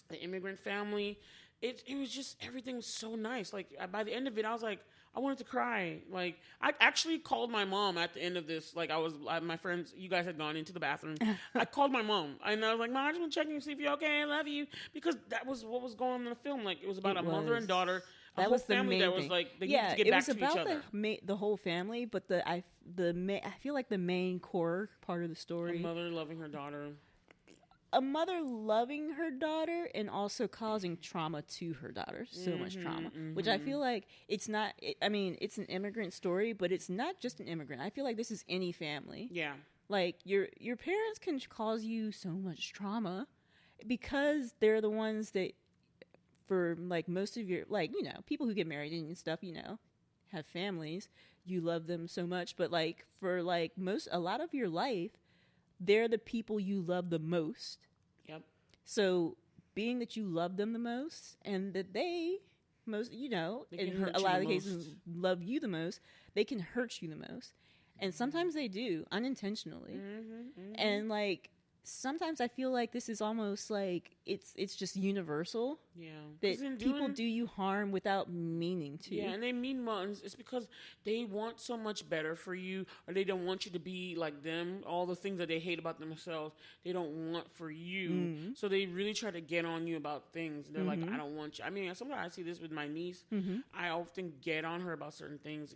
the immigrant family. It was just, everything was so nice. Like by the end of it, I was like, I wanted to cry. Like I actually called my mom at the end of this. Like my friends, you guys had gone into the bathroom. I called my mom and I was like, Mom, I just want to check in and see if you're okay. I love you. Because that was what was going on in the film. Like it was about a mother and daughter. That was the family main that thing. was like they needed to get back to each other. It was about the whole family, but I feel like the main core part of the story, a mother loving her daughter, and also causing trauma to her daughter, so much trauma, which I feel like it's not. I mean, it's an immigrant story, but it's not just an immigrant. I feel like this is any family. Yeah, like your parents can cause you so much trauma because they're the ones that, for like most of your, like, you know, people who get married and stuff, you know, have families, you love them so much, but like for like a lot of your life, they're the people you love the most. Yep. So being that you love them the most and that they most, you know, in a lot of cases love you the most, they can hurt you the most. And sometimes they do unintentionally. And like sometimes I feel like this is almost like it's just universal. Yeah. That people do you harm without meaning to. Yeah, and they mean well. It's because they want so much better for you, or they don't want you to be like them. All the things that they hate about themselves, they don't want for you. So they really try to get on you about things. They're like, I don't want you. I mean, sometimes I see this with my niece. I often get on her about certain things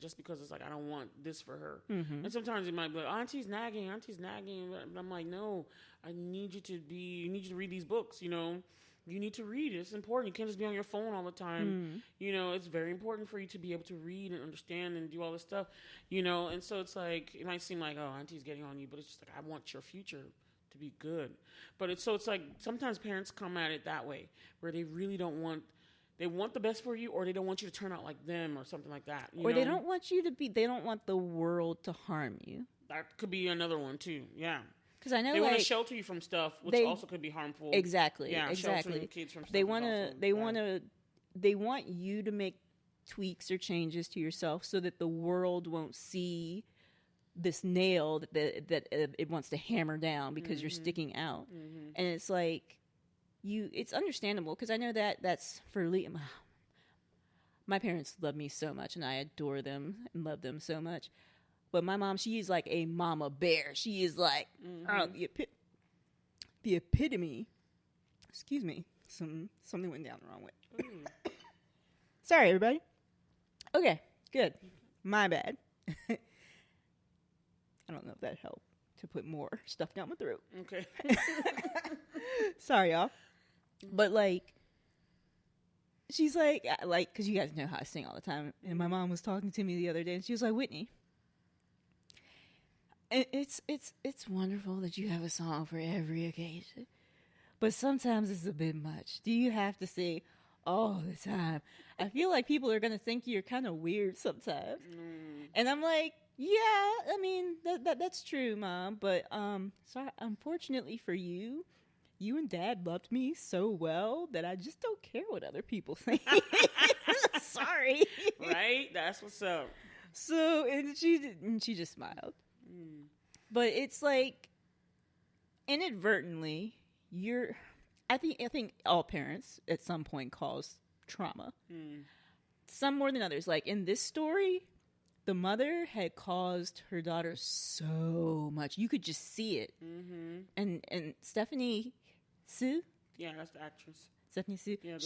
just because it's like, I don't want this for her. And sometimes it might be like, Auntie's nagging. But I'm like, no, I need you to read these books, you know. You need to read. It's important. You can't just be on your phone all the time. You know, it's very important for you to be able to read and understand and do all this stuff, you know. And so it's like, it might seem like, oh, Auntie's getting on you, but it's just like, I want your future to be good. But it's like sometimes parents come at it that way, where they really they want the best for you, or they don't want you to turn out like them or something like that. You know? They don't want they don't want the world to harm you. That could be another one too. Yeah. Because I know they want to shelter you from stuff, which also could be harmful. Exactly. Yeah, exactly. Sheltering kids from stuff. They want you to make tweaks or changes to yourself so that the world won't see this nail that it wants to hammer down because you're sticking out. And it's like it's understandable because I know that's for Liam. My parents love me so much, and I adore them and love them so much. But my mom, she is like a mama bear. She is like the epitome. Excuse me. Something went down the wrong way. Sorry, everybody. Okay, good. My bad. I don't know if that helped to put more stuff down my throat. Okay. Sorry, y'all. But like, she's like, because you guys know how I sing all the time. And my mom was talking to me the other day, and she was like, Whitney, it's wonderful that you have a song for every occasion, but sometimes it's a bit much. Do you have to sing all the time? I feel like people are going to think you're kind of weird sometimes. And I'm like, yeah, I mean, that's true, Mom. But sorry, unfortunately for you, you and Dad loved me so well that I just don't care what other people think. Sorry. Right? That's what's up. So, and she just smiled. But it's like, inadvertently, I think all parents at some point cause trauma. Some more than others. Like in this story, the mother had caused her daughter so much. You could just see it. And Stephanie Sue? Yeah, that's the actress. Stephanie Sue. Yeah,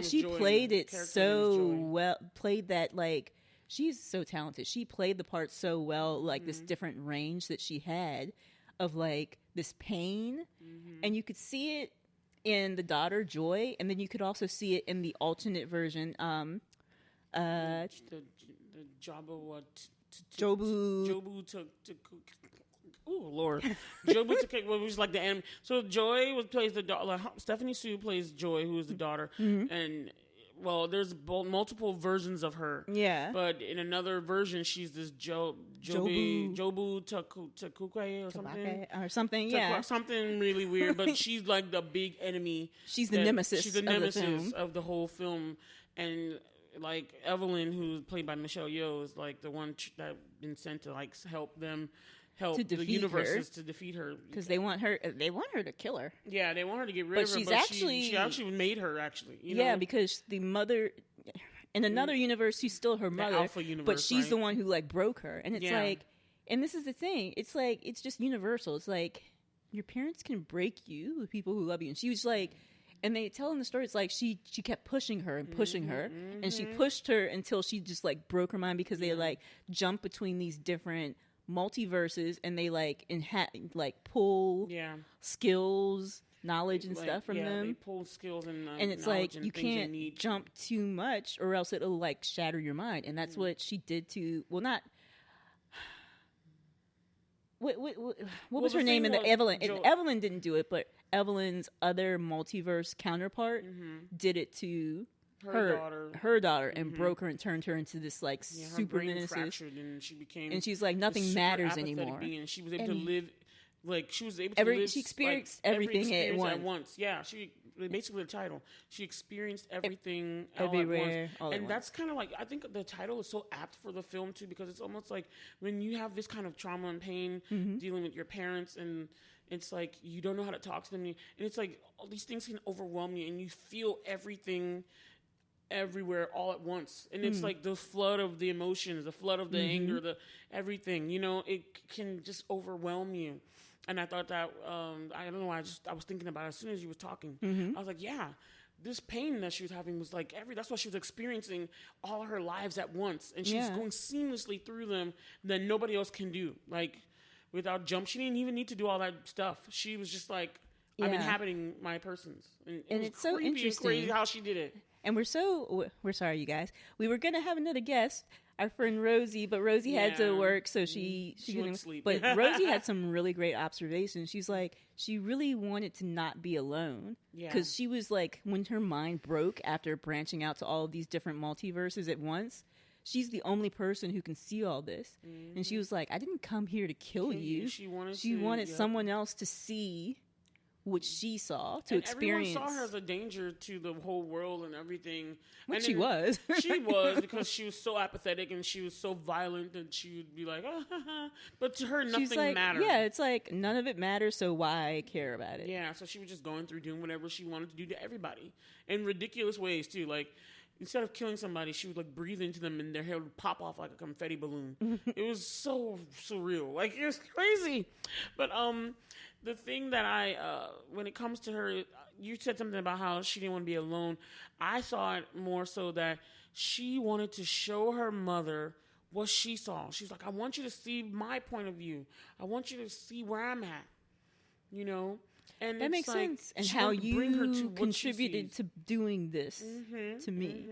she played it so well. Played that like, she's so talented. She played the part so well, like this different range that she had of like this pain. And you could see it in the daughter, Joy, and then you could also see it in the alternate version. The Jobu took. Oh Lord, Jobu took was like the enemy. So Joy plays the daughter. Stephanie Sue plays Joy, who is the daughter, and. Well, there's multiple versions of her. Yeah. But in another version, she's this Jobu Takukwe or something. Yeah. Something really weird, but she's like the big enemy. She's the nemesis. She's the nemesis of the whole film. And like Evelyn, who's played by Michelle Yeoh, is like the one that been sent to like help the universes to defeat her because they want her to kill her. Yeah, they want her to get rid of her. But she actually made her you know? Because the mother in another universe, she's still her mother, Alpha universe, but she's the one who like broke her. And it's like, and this is the thing. It's like it's just universal. It's like your parents can break you with people who love you. And she was like, And they tell in the story, it's like she kept pushing her and pushing her, and she pushed her until she just like broke her mind because they like jump between these different multiverses, and they like pull skills, knowledge, and stuff from them. They pull skills and it's like you can't jump too much, or else it'll like shatter your mind. And that's what she did to. Well, not. What was her name in the Evelyn? Evelyn didn't do it, but Evelyn's other multiverse counterpart did it to her daughter, and broke her and turned her into this like super menace. And she became, and she's like nothing matters anymore. And she was able to live, like she was able to live. She experienced everything at once. Yeah, she basically the title. She experienced everything everywhere, all at once. And that's kind of like, I think the title is so apt for the film too, because it's almost like when you have this kind of trauma and pain dealing with your parents, and it's like you don't know how to talk to them, and it's like all these things can overwhelm you, and you feel everything everywhere all at once, and it's like the flood of the emotions, the flood of the anger, the everything, it can just overwhelm you. And I thought that, I don't know, I was thinking about it as soon as you were talking. I was like, yeah, this pain that she was having was like that's what she was experiencing all her lives at once. And she was going seamlessly through them that nobody else can do. Like, without jump, she didn't even need to do all that stuff. She was just like, I'm inhabiting my persons. And it's so interesting. And crazy how she did it. And we're sorry, you guys. We were going to have another guest, our friend Rosie, but Rosie had to work, so she couldn't sleep. But Rosie had some really great observations. She's like, she really wanted to not be alone, because she was like, when her mind broke after branching out to all of these different multiverses at once, she's the only person who can see all this. And she was like, I didn't come here to kill you. She wanted someone else to see what she saw, to experience. Everyone saw her as a danger to the whole world and everything. Which she was. She was, because she was so apathetic and she was so violent that she would be like, but to her, nothing mattered. Yeah, it's like, none of it matters, so why care about it? Yeah, so she was just going through doing whatever she wanted to do to everybody. In ridiculous ways, too. Like, instead of killing somebody, she would like breathe into them and their hair would pop off like a confetti balloon. It was so surreal. Like, it was crazy. But, the thing that when it comes to her, you said something about how she didn't want to be alone. I saw it more so that she wanted to show her mother what she saw. She's like, I want you to see my point of view. I want you to see where I'm at, And that makes sense. And how you contributed to doing this to me.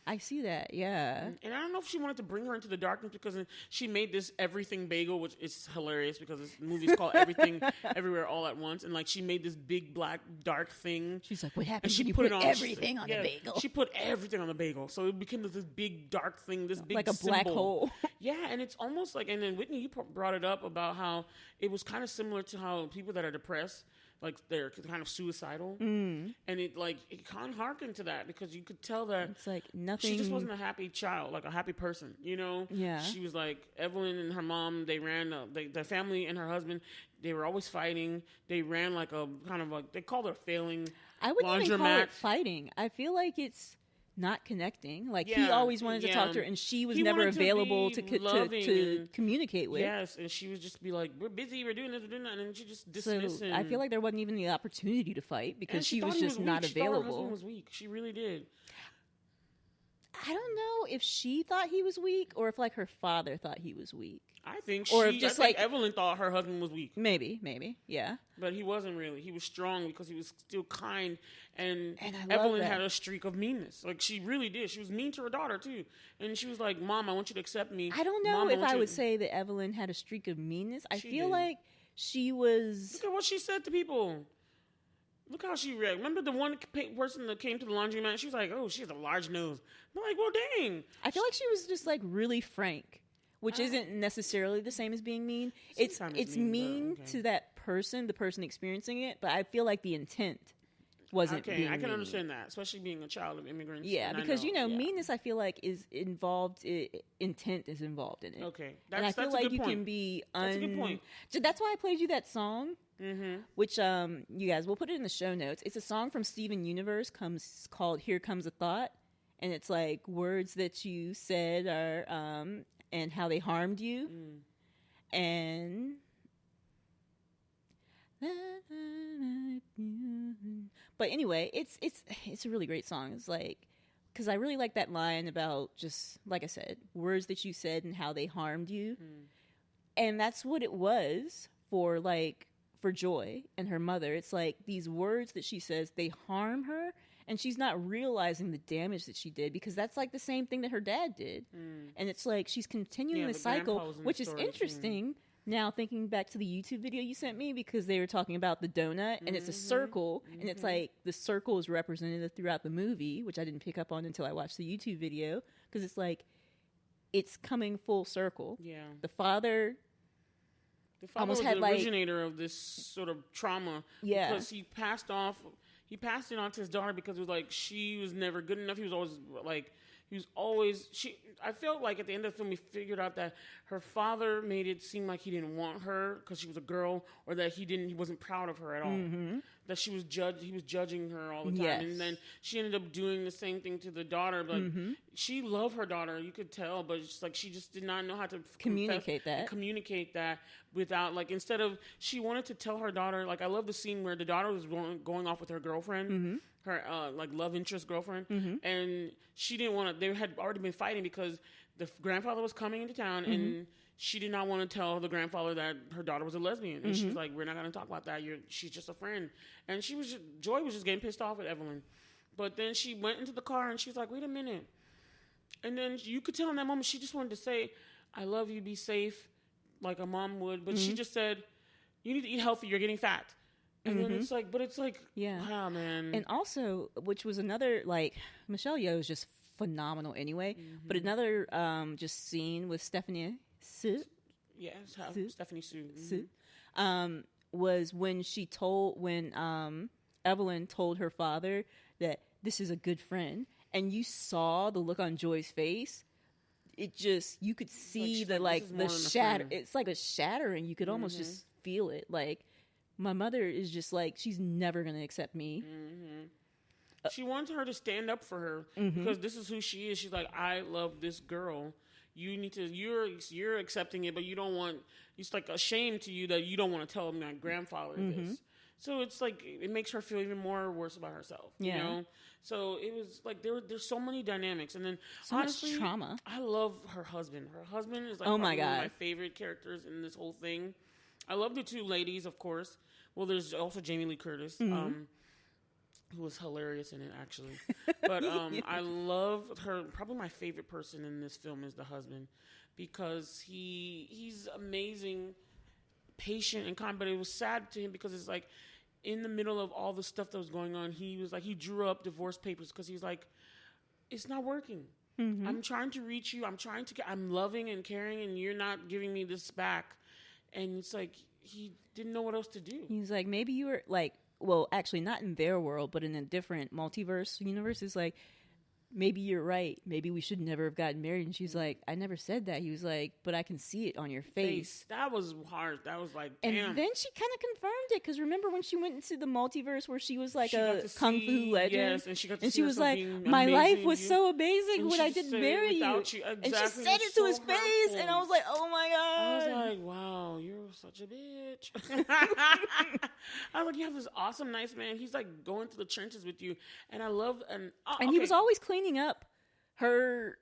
I see that, yeah. And I don't know if she wanted to bring her into the darkness, because she made this everything bagel, which is hilarious because this movie is called Everything Everywhere All at Once. And like, she made this big black dark thing. She's like, what happened when you put everything on the bagel? She put everything on the bagel. So it became this big dark thing, this big like a symbol. black hole. Yeah, and it's almost like, and then Whitney, you brought it up about how it was kind of similar to how people that are depressed, like, they're kind of suicidal. And it kind of harkened to that, because you could tell that it's like nothing. She just wasn't a happy child, like a happy person, Yeah. She was like, Evelyn and her mom, they ran, their family and her husband, they were always fighting. They ran like a kind of like, they called it a failing I wouldn't laundromat. even call it fighting. I feel like it's not connecting. Like, he always wanted to talk to her, and she was never available to communicate with. Yes, and she would just be like, we're busy, we're doing this, we're doing that, and she just dismissed him. I feel like there wasn't even the opportunity to fight, because she was just not available. She thought her husband was weak. She really did. I don't know if she thought he was weak, or if like her father thought he was weak. I think Evelyn thought her husband was weak. Maybe, yeah. But he wasn't really. He was strong because he was still kind, and Evelyn had a streak of meanness. Like, she really did. She was mean to her daughter too, and she was like, "Mom, I want you to accept me." I don't know if I would say that Evelyn had a streak of meanness. I feel like she was. Look at what she said to people. Look how she reacted. Remember the one person that came to the laundromat? She was like, "Oh, she has a large nose." I'm like, "Well, dang." I feel like she was just like really frank, which isn't necessarily the same as being mean. It's mean to that person, the person experiencing it, but I feel like the intent wasn't being I can mean. Understand that, especially being a child of immigrants. Yeah, because meanness, I feel like, is involved. Intent is involved in it. Okay, and I feel like you can be. That's a good point. So that's why I played you that song. Which you guys, we'll put it in the show notes. It's a song from Steven Universe called "Here Comes a Thought," and it's like words that you said are and how they harmed you, and But anyway, it's a really great song. It's like, because I really like that line about, just like I said, words that you said and how they harmed you. And that's what it was for Joy and her mother. It's like these words that she says, they harm her, and she's not realizing the damage that she did, because that's like the same thing that her dad did. And it's like she's continuing the cycle, which is interesting. Now thinking back to the YouTube video you sent me, because they were talking about the donut, and it's a circle, and it's like the circle is represented throughout the movie, which I didn't pick up on until I watched the YouTube video, because it's like it's coming full circle. Yeah, the father almost was the originator of this sort of trauma. Yeah, because he passed it on to his daughter, because it was like she was never good enough. I felt like at the end of the film, we figured out that her father made it seem like he didn't want her because she was a girl, or that he wasn't proud of her at all. That he was judging her all the time. Yes. And then she ended up doing the same thing to the daughter. But she loved her daughter, you could tell, but it's like she just did not know how to communicate that without, like, instead of, she wanted to tell her daughter, like, I love the scene where the daughter was going off with her girlfriend, her like love interest girlfriend, and she didn't want to. They had already been fighting because the grandfather was coming into town, and she did not want to tell the grandfather that her daughter was a lesbian, and she was like, "We're not going to talk about that. She's just a friend." And Joy was just getting pissed off at Evelyn, but then she went into the car and she's like, "Wait a minute," and then you could tell in that moment she just wanted to say, "I love you. Be safe," like a mom would, but she just said, "You need to eat healthy. You're getting fat." And then it's like, yeah, wow, man. And also, which was another, like, Michelle Yeoh is just phenomenal anyway. But another just scene with Stephanie Su. Yes, Stephanie Su. Was when Evelyn told her father that this is a good friend, and you saw the look on Joy's face. It just, you could see the shatter. It's like a shattering. You could almost just feel it, like. My mother is just like, she's never going to accept me. She wants her to stand up for her because this is who she is. She's like, I love this girl. You need to, you're accepting it, but you don't want, it's like a shame to you that you don't want to tell my grandfather this. So it's like, it makes her feel even more worse about herself, you know? So it was like, there's so many dynamics. And then so honestly, much trauma. I love her husband. Her husband is like one of my favorite characters in this whole thing. I love the two ladies, of course. Well, there's also Jamie Lee Curtis, who was hilarious in it, actually. But I love her. Probably my favorite person in this film is the husband, because he's amazing, patient, and kind. But it was sad to him because it's like, in the middle of all the stuff that was going on, he was like, he drew up divorce papers because he's like, it's not working. I'm trying to reach you. I'm loving and caring, and you're not giving me this back. And it's like, he didn't know what else to do. He's like, maybe you were like, well, actually not in their world, but in a different multiverse universe. It's like, maybe you're right. Maybe we should never have gotten married. And she's like, I never said that. He was like, but I can see it on your face. That was hard. That was like, damn. And then she kind of confirmed it, because remember when she went into the multiverse where she was like a kung fu legend? Yes, and she was like, my life was so amazing when I didn't marry you. Exactly, and she said it to his face, and I was like, oh my God. I was like, wow, you're such a bitch. I was like, you have this awesome, nice man. He's like going to the trenches with you. And I love, and he was always cleaning up her,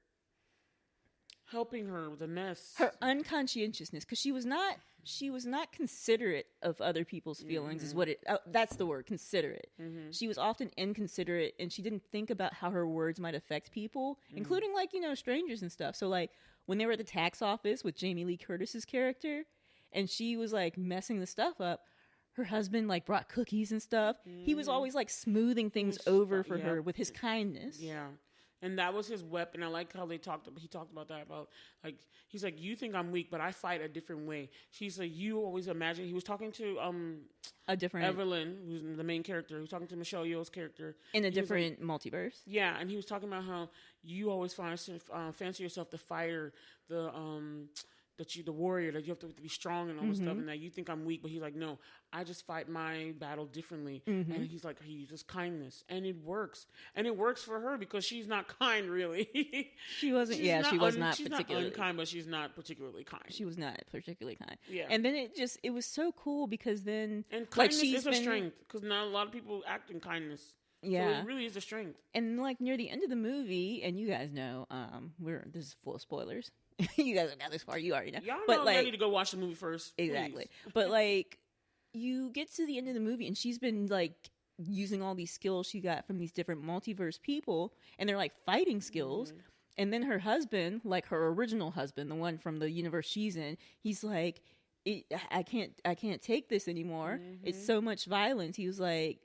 helping her with a mess, her unconscientiousness, because she was not considerate of other people's feelings. Is what that's the word, considerate. She was often inconsiderate, and she didn't think about how her words might affect people, including, like, strangers and stuff. So, like, when they were at the tax office with Jamie Lee Curtis's character, and she was like messing the stuff up, her husband like brought cookies and stuff. He was always like smoothing things over for her with his kindness. Yeah. And that was his weapon. I like how he talked about that, about, like, he's like, you think I'm weak, but I fight a different way. She's like, you always imagine. He was talking to a different Evelyn, who's the main character. He was talking to Michelle Yeoh's character in a different multiverse. Yeah, and he was talking about how you always fancy yourself the fighter, the warrior, that you have to be strong and all this stuff, and that you think I'm weak, but he's like, no, I just fight my battle differently. And he's like, he uses kindness, and it works. And it works for her because she's not kind, really. She wasn't, she was not she's particularly. She's not unkind, but she's not particularly kind. She was not particularly kind. Yeah. And then it was so cool because then... And kindness is a strength, because not a lot of people act in kindness. Yeah. So it really is a strength. And like near the end of the movie, and you guys know, this is full of spoilers. You guys have got this far, you already know. Y'all but know, like, ready to go watch the movie first. Exactly. Please. But like, you get to the end of the movie, and she's been like using all these skills she got from these different multiverse people, and they're like fighting skills. And then her husband, like her original husband, the one from the universe she's in, he's like, I can't take this anymore. It's so much violence. He was like,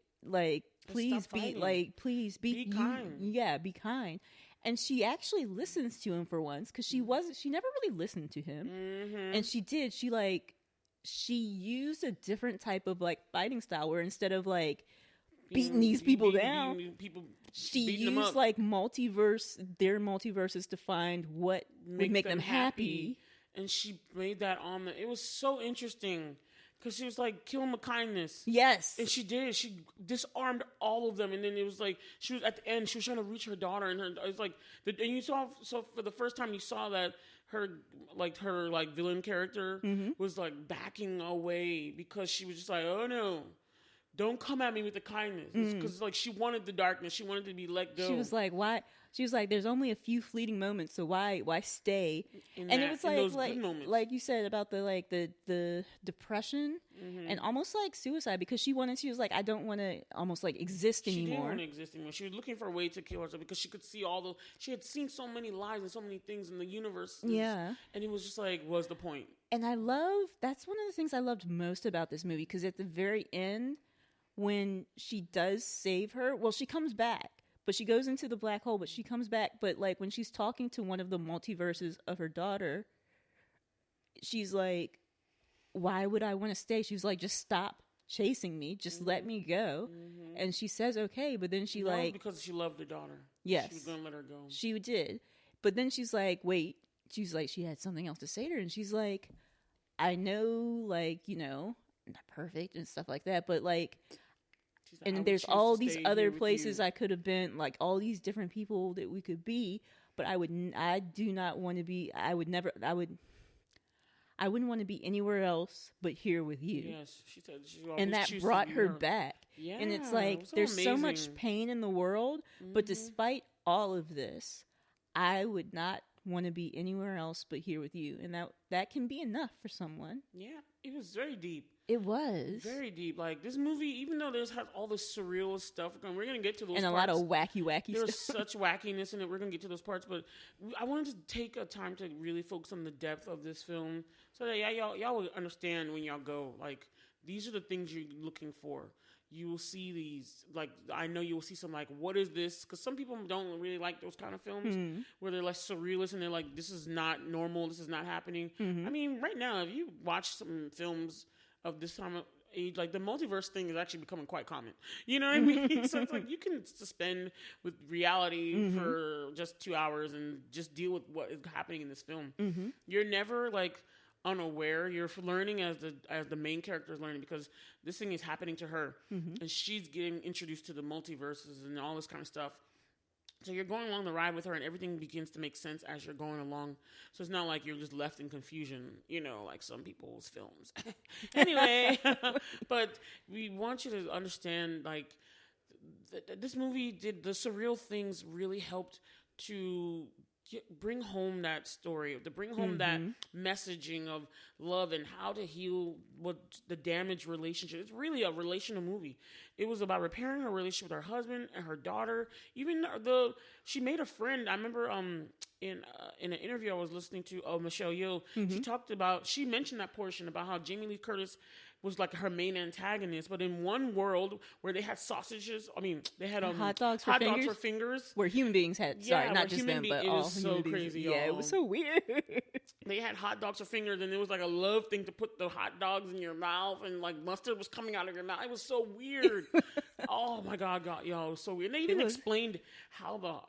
please be kind. Yeah, be kind. And she actually listens to him for once, because she never really listened to him. And she did. She used a different type of like fighting style, where instead of like beating these people down, she used like their multiverses to find what would make them happy. And she made that it was so interesting. Because she was like, kill him with kindness. Yes. And she did. She disarmed all of them. And then it was like, she was at the end, she was trying to reach her daughter. And it was like, and you saw, so for the first time you saw that her villain character was like backing away, because she was just like, oh no, don't come at me with the kindness. Because like she wanted the darkness. She wanted to be let go. She was like, why? She was like, there's only a few fleeting moments, so why stay? And it was like you said about the depression and almost like suicide, because she was like, I don't want to almost like exist anymore. She didn't want to exist anymore. She was looking for a way to kill herself, because she could see she had seen so many lies and so many things in the universe. Yeah. And it was just like, what's the point? And that's one of the things I loved most about this movie, because at the very end, when she does save her, well, she comes back. But she goes into the black hole, but she comes back. But like when she's talking to one of the multiverses of her daughter, she's like, why would I want to stay? She was like, just stop chasing me. Just let me go. And she says, okay. But then she because she loved her daughter. Yes. She was going to let her go. She did. But then she's like, wait. She's like, she had something else to say to her. And she's like, I know, like, I'm not perfect and stuff like that. But like, and there's all these other places I could have been, like all these different people that we could be, but I wouldn't want to be anywhere else but here with you. Yes, she said and that brought her back. Yeah, and it's like, there's so much pain in the world, but despite all of this, I would not want to be anywhere else but here with you. And that can be enough for someone. Yeah, it was very deep. It was very deep. Like this movie, even though there's all this surrealist stuff, we're gonna get to those and parts. A lot of wacky There's stuff. such wackiness in it. We're gonna get to those parts, but I wanted to take a time to really focus on the depth of this film, so that y'all will understand when y'all go. Like, these are the things you're looking for. You will see these, like, I know you will see some, like, what is this? Because some people don't really like those kind of films where they're like surrealist and they're like, this is not normal, this is not happening. I mean, right now, if you watch some films of this time of age, like the multiverse thing is actually becoming quite common. You know what I mean? So it's like you can suspend with reality for just 2 hours and just deal with what is happening in this film. You're never like unaware. You're learning as the main character is learning, because this thing is happening to her and she's getting introduced to the multiverses and all this kind of stuff. So you're going along the ride with her, and everything begins to make sense as you're going along. So it's not like you're just left in confusion, like some people's films. Anyway, but we want you to understand, like, this movie did the surreal things really helped to bring home that story, to bring home that messaging of love and how to heal what the damaged relationship. It's really a relational movie. It was about repairing her relationship with her husband and her daughter. Even she made a friend. I remember in an interview I was listening to Michelle Yeoh, she mentioned that portion about how Jamie Lee Curtis was like her main antagonist, but in one world where they had sausages, they had hot dogs for fingers, where human beings had, not just them, but all human beings. Crazy, yeah, it was so weird. They had hot dogs for fingers, and it was like a love thing to put the hot dogs in your mouth, and like mustard was coming out of your mouth. It was so weird. Oh my God, y'all, it was so weird. And they even explained how the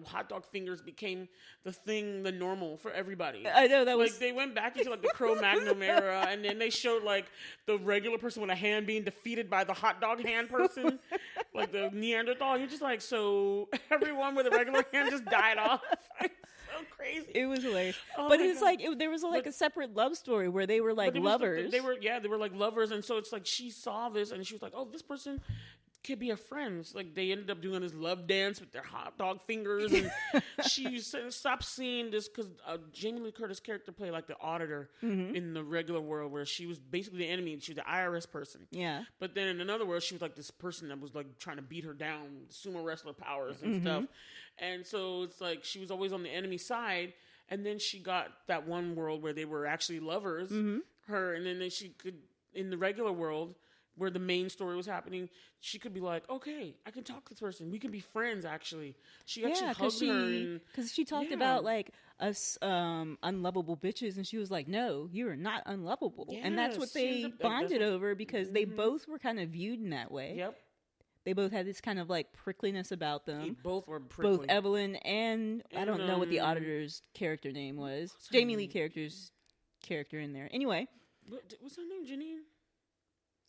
hot dog fingers became the normal for everybody. I know that was... Like, they went back into, like, the Cro-Magnon era, and then they showed, like, the regular person with a hand being defeated by the hot dog hand person, like the Neanderthal. You're just like, so everyone with a regular hand just died off. So crazy. It was hilarious. But it's God. Like there was like a separate love story where they were like lovers. They were like lovers, and so it's like she saw this and she was like, oh, this person could be a friend. So, like, they ended up doing this love dance with their hot dog fingers, and she stopped seeing this because Jamie Lee Curtis' character played like the auditor in the regular world, where she was basically the enemy. She was the IRS person. Yeah. But then in another world, she was like this person that was like trying to beat her down, sumo wrestler powers and stuff. And so it's like she was always on the enemy side. And then she got that one world where they were actually lovers, her, and then she could, in the regular world, where the main story was happening, she could be like, okay, I can talk to this person. We can be friends, actually. She actually hugged her. Because she talked about, like, us unlovable bitches, and she was like, no, you're not unlovable. Yes, and that's what they bonded over, because they both were kind of viewed in that way. Yep. They both had this kind of, like, prickliness about them. They both were prickly. Both Evelyn and I don't know what the auditor's character name was. Jamie Lee character's character in there. Anyway. What's her name, Janine?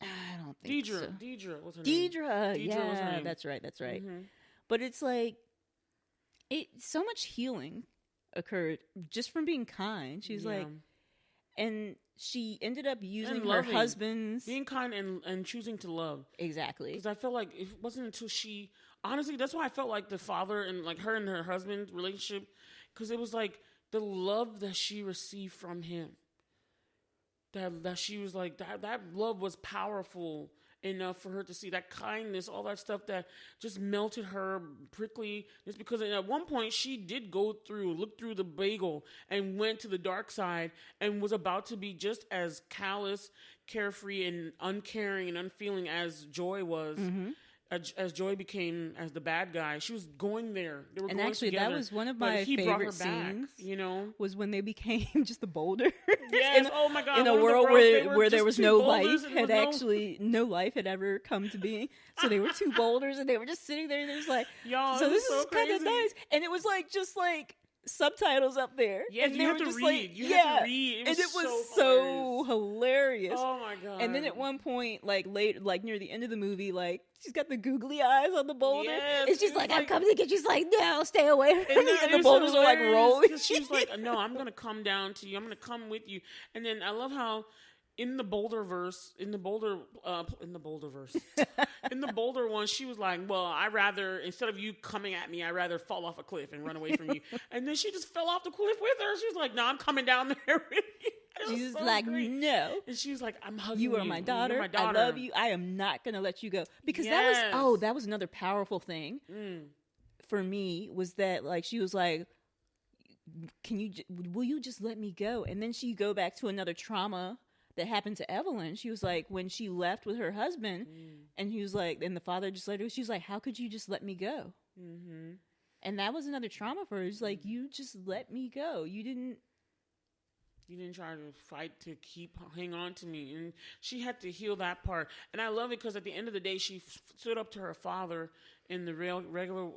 I don't think so. Deidre was her name. Deidre, yeah, that's right. But it's like, so much healing occurred just from being kind. She's like, and she ended up using her husband's... Being kind and choosing to love. Exactly. Because I felt like it wasn't until she... Honestly, that's why I felt like the father and like her and her husband's relationship, because it was like the love that she received from him. That she was like, that love was powerful enough for her to see that kindness, all that stuff that just melted her prickly. Just because at one point she did look through the bagel and went to the dark side and was about to be just as callous, carefree, and uncaring and unfeeling as Joy was. As Joy became as the bad guy, she was going there. They were and going actually, together, that was one of my favorite scenes. You know, was when they became just the boulder. Yes. Oh my God! In a world where there was no life no life had ever come to be. So they were two boulders, and they were just sitting there. And it was like, y'all, so this is kind of nice. And it was like just like subtitles up there. Yeah, and you have to read. Like, you have to read. It was so hilarious. Oh my God! And then at one point, like near the end of the movie, like she's got the googly eyes on the boulder, and she's like, "I'm coming to get you." She's like, "No, stay away." And the boulders are like rolling. She was like, "No, I'm gonna come down to you. I'm gonna come with you." And then I love how in the Boulder one, she was like, well, I rather, instead of you coming at me, I rather fall off a cliff and run away from you. And then she just fell off the cliff with her. She was like, no, I'm coming down there with you. She's so like, great. No. And she was like, I'm hugging you. You are my daughter. I love you. I am not going to let you go. Because that was another powerful thing for me, was that, like, she was like, will you just let me go? And then she go back to another trauma that happened to Evelyn. She was like, when she left with her husband, and he was like, and the father just let her, she was like, how could you just let me go? And that was another trauma for her. It's like, you just let me go. You didn't try to fight to hang on to me. And she had to heal that part. And I love it because at the end of the day, she stood up to her father in the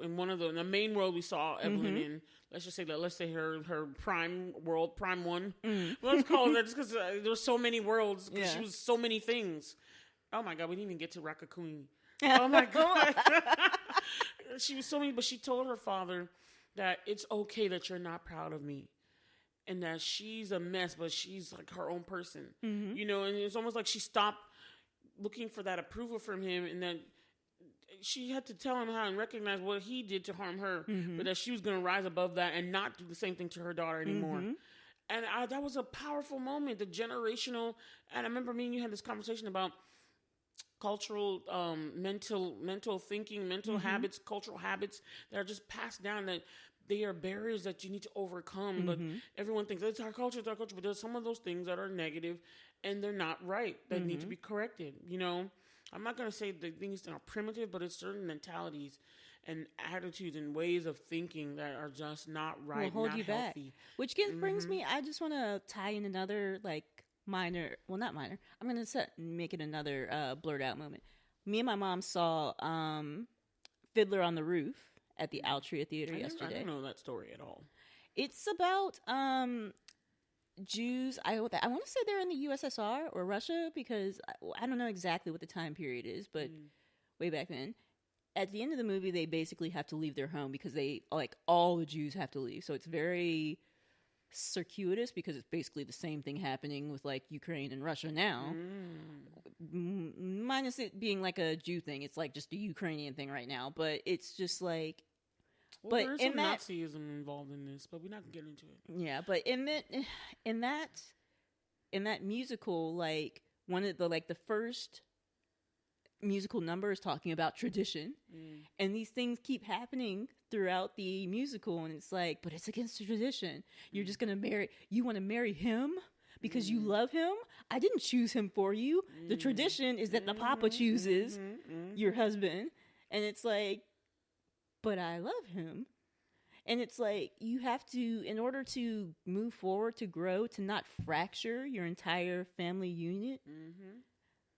in one of the main world we saw Evelyn in. Let's say her prime world, prime one. Let's call it that, just because there were so many worlds, because she was so many things. Oh my God, we didn't even get to Rakakuni. Oh my God. She was so many, but she told her father that it's okay that you're not proud of me. And that she's a mess, but she's like her own person. You know, and it's almost like she stopped looking for that approval from him, and then she had to tell him how and recognize what he did to harm her, but that she was going to rise above that and not do the same thing to her daughter anymore. And that was a powerful moment, the generational. And I remember me and you had this conversation about cultural, mental thinking, mental habits, cultural habits that are just passed down, that they are barriers that you need to overcome. But everyone thinks it's our culture, but there's some of those things that are negative and they're not right, that need to be corrected. You know, I'm not going to say the things that are primitive, but it's certain mentalities and attitudes and ways of thinking that are just not right, will hold not you healthy. Back. Which brings me, I just want to tie in another, like, minor, well, not minor, I'm going to make it another Blerd Out moment. Me and my mom saw Fiddler on the Roof at the Altria Theater yesterday. I don't know that story at all. It's about Jews. I want to say they're in the USSR or Russia, because I don't know exactly what the time period is, but way back then. At the end of the movie, they basically have to leave their home because all the Jews have to leave. So it's very circuitous, because it's basically the same thing happening with like Ukraine and Russia now, minus it being like a Jew thing. It's like just a Ukrainian thing right now, but it's just like. Well, but there's some Nazism involved in this, but we're not gonna get into it. Yeah, but in that musical, like one of the first musical number is talking about tradition, and these things keep happening throughout the musical, and it's like, but it's against the tradition. You're just gonna you want to marry him because you love him. I didn't choose him for you. The tradition is that the papa chooses your husband, and it's like, but I love him. And it's like, you have to, in order to move forward, to grow, to not fracture your entire family unit,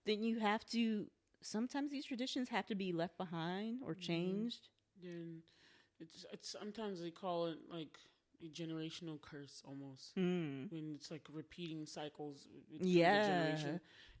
then you have to, sometimes these traditions have to be left behind or changed. Then it's sometimes they call it like a generational curse almost. When it's like repeating cycles.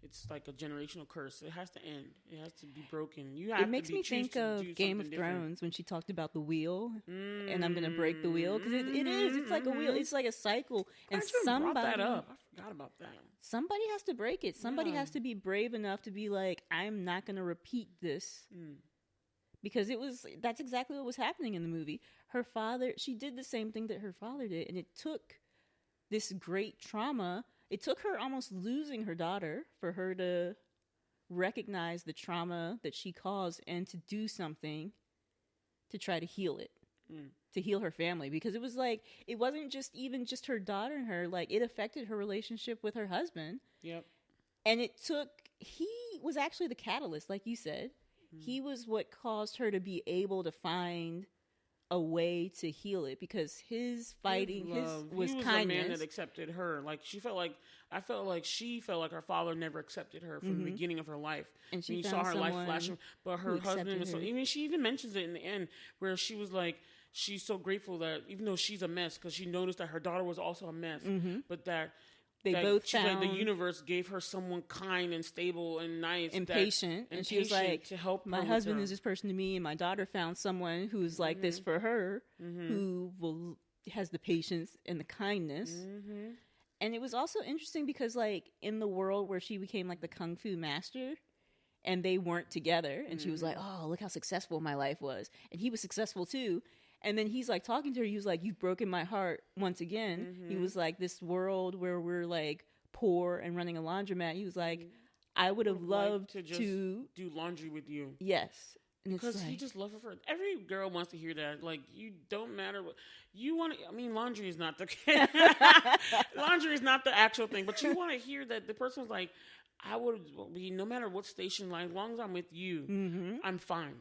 It's like a generational curse. It has to end. It has to be broken. It makes me think of Game of Thrones when she talked about the wheel, and I'm going to break the wheel, because it is. It's like a wheel. It's like a cycle. And somebody brought that up. I forgot about that. Somebody has to break it. Somebody has to be brave enough to be like, I'm not going to repeat this. Because that's exactly what was happening in the movie. Her father, she did the same thing that her father did, and it took this great trauma. It took her almost losing her daughter for her to recognize the trauma that she caused and to do something to try to heal it, to heal her family. Because it was like, it wasn't just her daughter and her, like, it affected her relationship with her husband. Yep. And he was actually the catalyst, like you said. He was what caused her to be able to find a way to heal it, because his fighting was kindness. A man that accepted her. Like I felt like she felt like her father never accepted her from the beginning of her life. And you saw her life flashing, but her husband was she even mentions it in the end, where she was like, she's so grateful that even though she's a mess, because she noticed that her daughter was also a mess, but that the universe gave her someone kind and stable and nice and patient, and she was like, to help my husband is this person to me, and my daughter found someone who's like this for her, who has the patience and the kindness. And it was also interesting because, like, in the world where she became like the kung fu master, and they weren't together, and she was like, oh, look how successful my life was, and he was successful too. And then he's like talking to her. He was like, you've broken my heart once again. He was like, this world where we're like poor and running a laundromat. He was like, I would have loved to do laundry with you. Yes. And because he just loved her. Every girl wants to hear that. Like, you don't matter what you want. I mean, laundry is not the actual thing, but you want to hear that the person was like, I would be, no matter what station line, as long as I'm with you, I'm fine.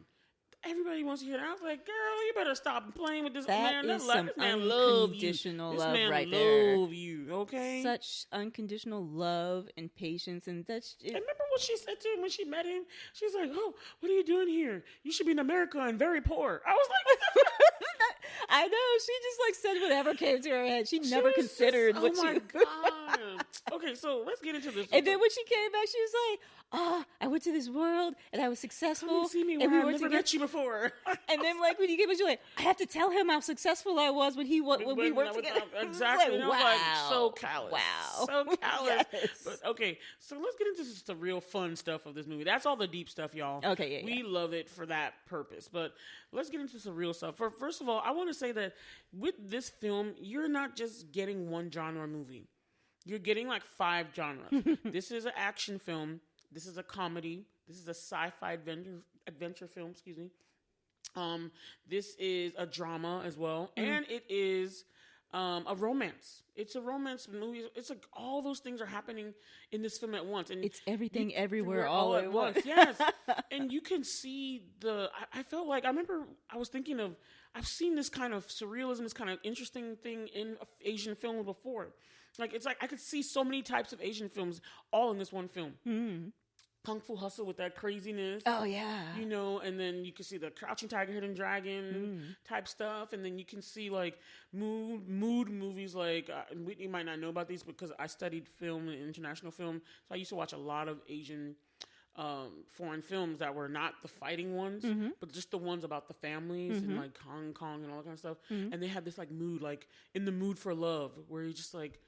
Everybody wants to hear that. I was like, girl, you better stop playing with this man. That is some unconditional love right there. Love you, okay? Such unconditional love and patience, and that's. I remember what she said to him when she met him. She's like, "Oh, what are you doing here? You should be in America and very poor." I was like, I know. She just like said whatever came to her head. She never considered what she. Oh my god. Okay, so let's get into this. And then when she came back, she was like, I went to this world and I was successful. Come see me when I never met you before. And then like when you came back, you're like, I have to tell him how successful I was when we worked together. Exactly. Like, wow. Like, so callous. Wow. So callous. Yes. But, okay, so let's get into the real fun stuff of this movie. That's all the deep stuff, y'all. Okay, We love it for that purpose. But let's get into some real stuff. First of all, I want to say that with this film, you're not just getting one genre movie. You're getting like 5 genres. This is an action film. This is a comedy. This is a sci-fi adventure film, excuse me. This is a drama as well. And it is a romance. It's a romance movie. It's like all those things are happening in this film at once. And it's everything everywhere all at once. Yes. And you can see I felt like, I remember I was thinking of, I've seen this kind of surrealism, this kind of interesting thing in Asian films before. Like, it's like I could see so many types of Asian films all in this one film. Kung Fu Hustle with that craziness. Oh yeah. You know, and then you can see the Crouching Tiger, Hidden Dragon type stuff, and then you can see like mood movies. Like Whitney might not know about these because I studied film and international film, so I used to watch a lot of Asian foreign films that were not the fighting ones, but just the ones about the families and like Hong Kong and all that kind of stuff. And they had this like mood, like In the Mood for Love, where you just like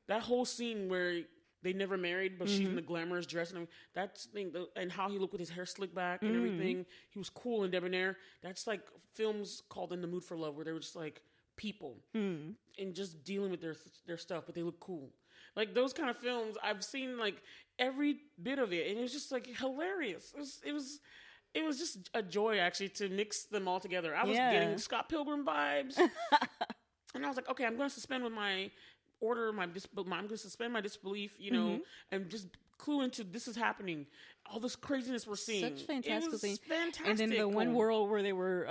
that whole scene where they never married, but she's in the glamorous dress and that's thing, and how he looked with his hair slicked back and everything. He was cool and debonair. That's like films called In the Mood for Love, where they were just like people and just dealing with their stuff, but they look cool. Like those kind of films, I've seen like every bit of it, and it was just like hilarious. It was just a joy actually to mix them all together. I was getting Scott Pilgrim vibes, and I was like, okay, I'm going to suspend with my order, I'm going to suspend my disbelief, you know, and just clue into this is happening. All this craziness we're seeing. Such fantastical things. Fantastic. And then the one world where they were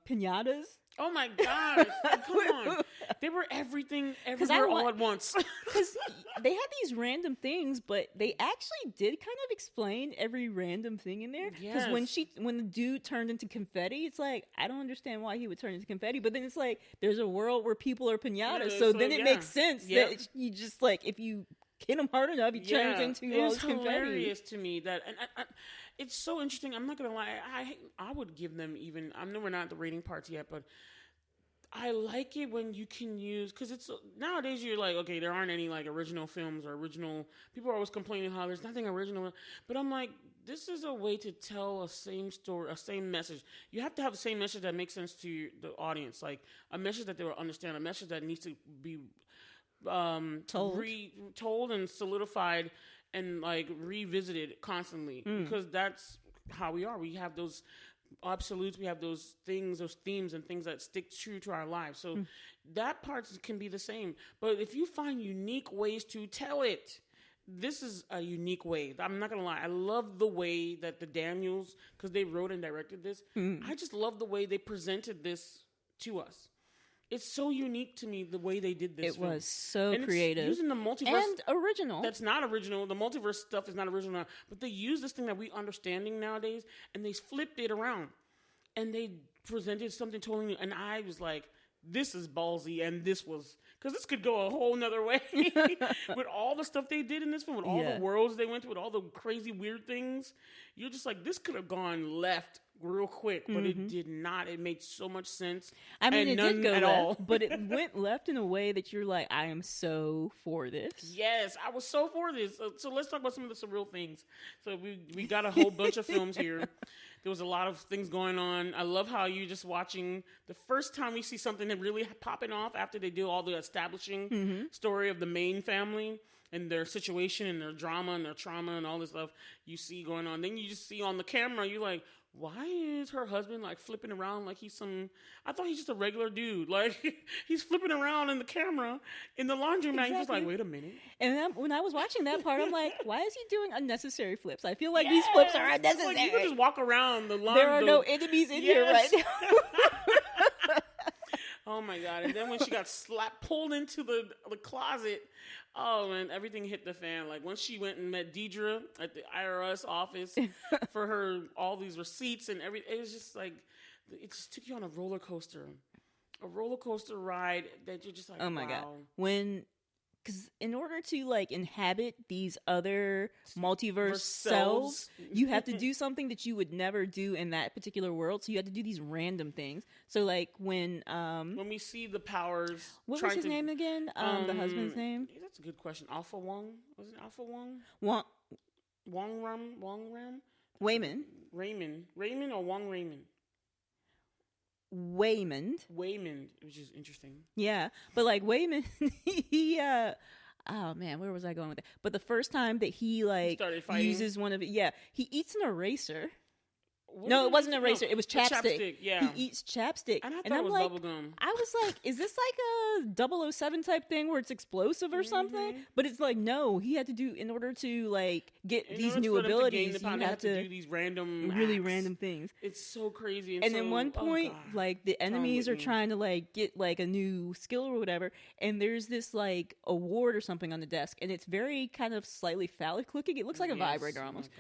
pinatas. Oh my gosh. Come on. They were everything, everywhere, all at once. Because they had these random things, but they actually did kind of explain every random thing in there. Because when the dude turned into confetti, it's like, I don't understand why he would turn into confetti. But then it's like, there's a world where people are pinatas. So then it makes sense that you just like, if you hit him hard enough, he turns into all this confetti. It's hilarious to me that, and it's so interesting. I'm not gonna lie. I would give them even. I know we're not at the rating parts yet, but I like it when you can use, because it's nowadays you're like, okay, there aren't any like original films or original. People are always complaining how there's nothing original, but I'm like, this is a way to tell a same story, a same message. You have to have the same message that makes sense to the audience, like a message that they will understand, a message that needs to be told and solidified and like revisited constantly, because that's how we are. We have those absolutes, we have those things, those themes and things that stick true to our lives. So that part can be the same. But if you find unique ways to tell it, this is a unique way. I'm not gonna lie. I love the way that the Daniels, because they wrote and directed this. I just love the way they presented this to us. It's so unique to me the way they did this. It was so creative. Using the multiverse. And original. That's not original. The multiverse stuff is not original. But they use this thing that we understanding nowadays, and they flipped it around. And they presented something totally new. And I was like, this is ballsy. And this was, because this could go a whole nother way. With all the stuff they did in this film, with all the worlds they went to, with all the crazy weird things. You're just like, this could have gone left real quick, but it did not. It made so much sense. I mean, it did go left, but it went left in a way that you're like, I am so for this. Yes, I was so for this. So let's talk about some of the surreal things. So we got a whole bunch of films here. There was a lot of things going on. I love how you just watching the first time we see something that really popping off after they do all the establishing story of the main family and their situation and their drama and their trauma and all this stuff you see going on. Then you just see on the camera, you're like, why is her husband like flipping around like he's I thought he's just a regular dude. Like he's flipping around in the camera in the laundromat. Exactly. He's just like, wait a minute. And when I was watching that part, I'm like, why is he doing unnecessary flips? I feel like these flips are unnecessary. Like, you can just walk around the laundry. There are no enemies in here right now. Oh my God. And then when she got pulled into the closet, oh man, everything hit the fan. Like when she went and met Deidre at the IRS office for her, all these receipts and everything. It was just like, it just took you on a roller coaster ride that you're just like, oh my God. Because in order to like inhabit these other multiverse selves, you have to do something that you would never do in that particular world. So you have to do these random things. So like when we see the powers, what was his name again? The husband's name? That's a good question. Alpha Wong? Was it Alpha Wong? Wong Ram? Raymond or Wong Raymond? Waymond, which is interesting. Yeah, but like Waymond, he oh man, where was I going with that? But the first time that he like uses one of it, he eats an eraser. No, it wasn't eraser. It was chapstick. Chapstick, yeah. He eats chapstick. And I thought it was like, bubblegum. I was like, is this like a 007 type thing where it's explosive or something? But it's like, no, he had to do, in order to like get these new abilities, you have to do these random really acts. random things. It's so crazy. And then one point, like the enemies are trying to like get like a new skill or whatever, and there's this like award or something on the desk, and it's very kind of slightly phallic looking. It looks like a vibrator almost.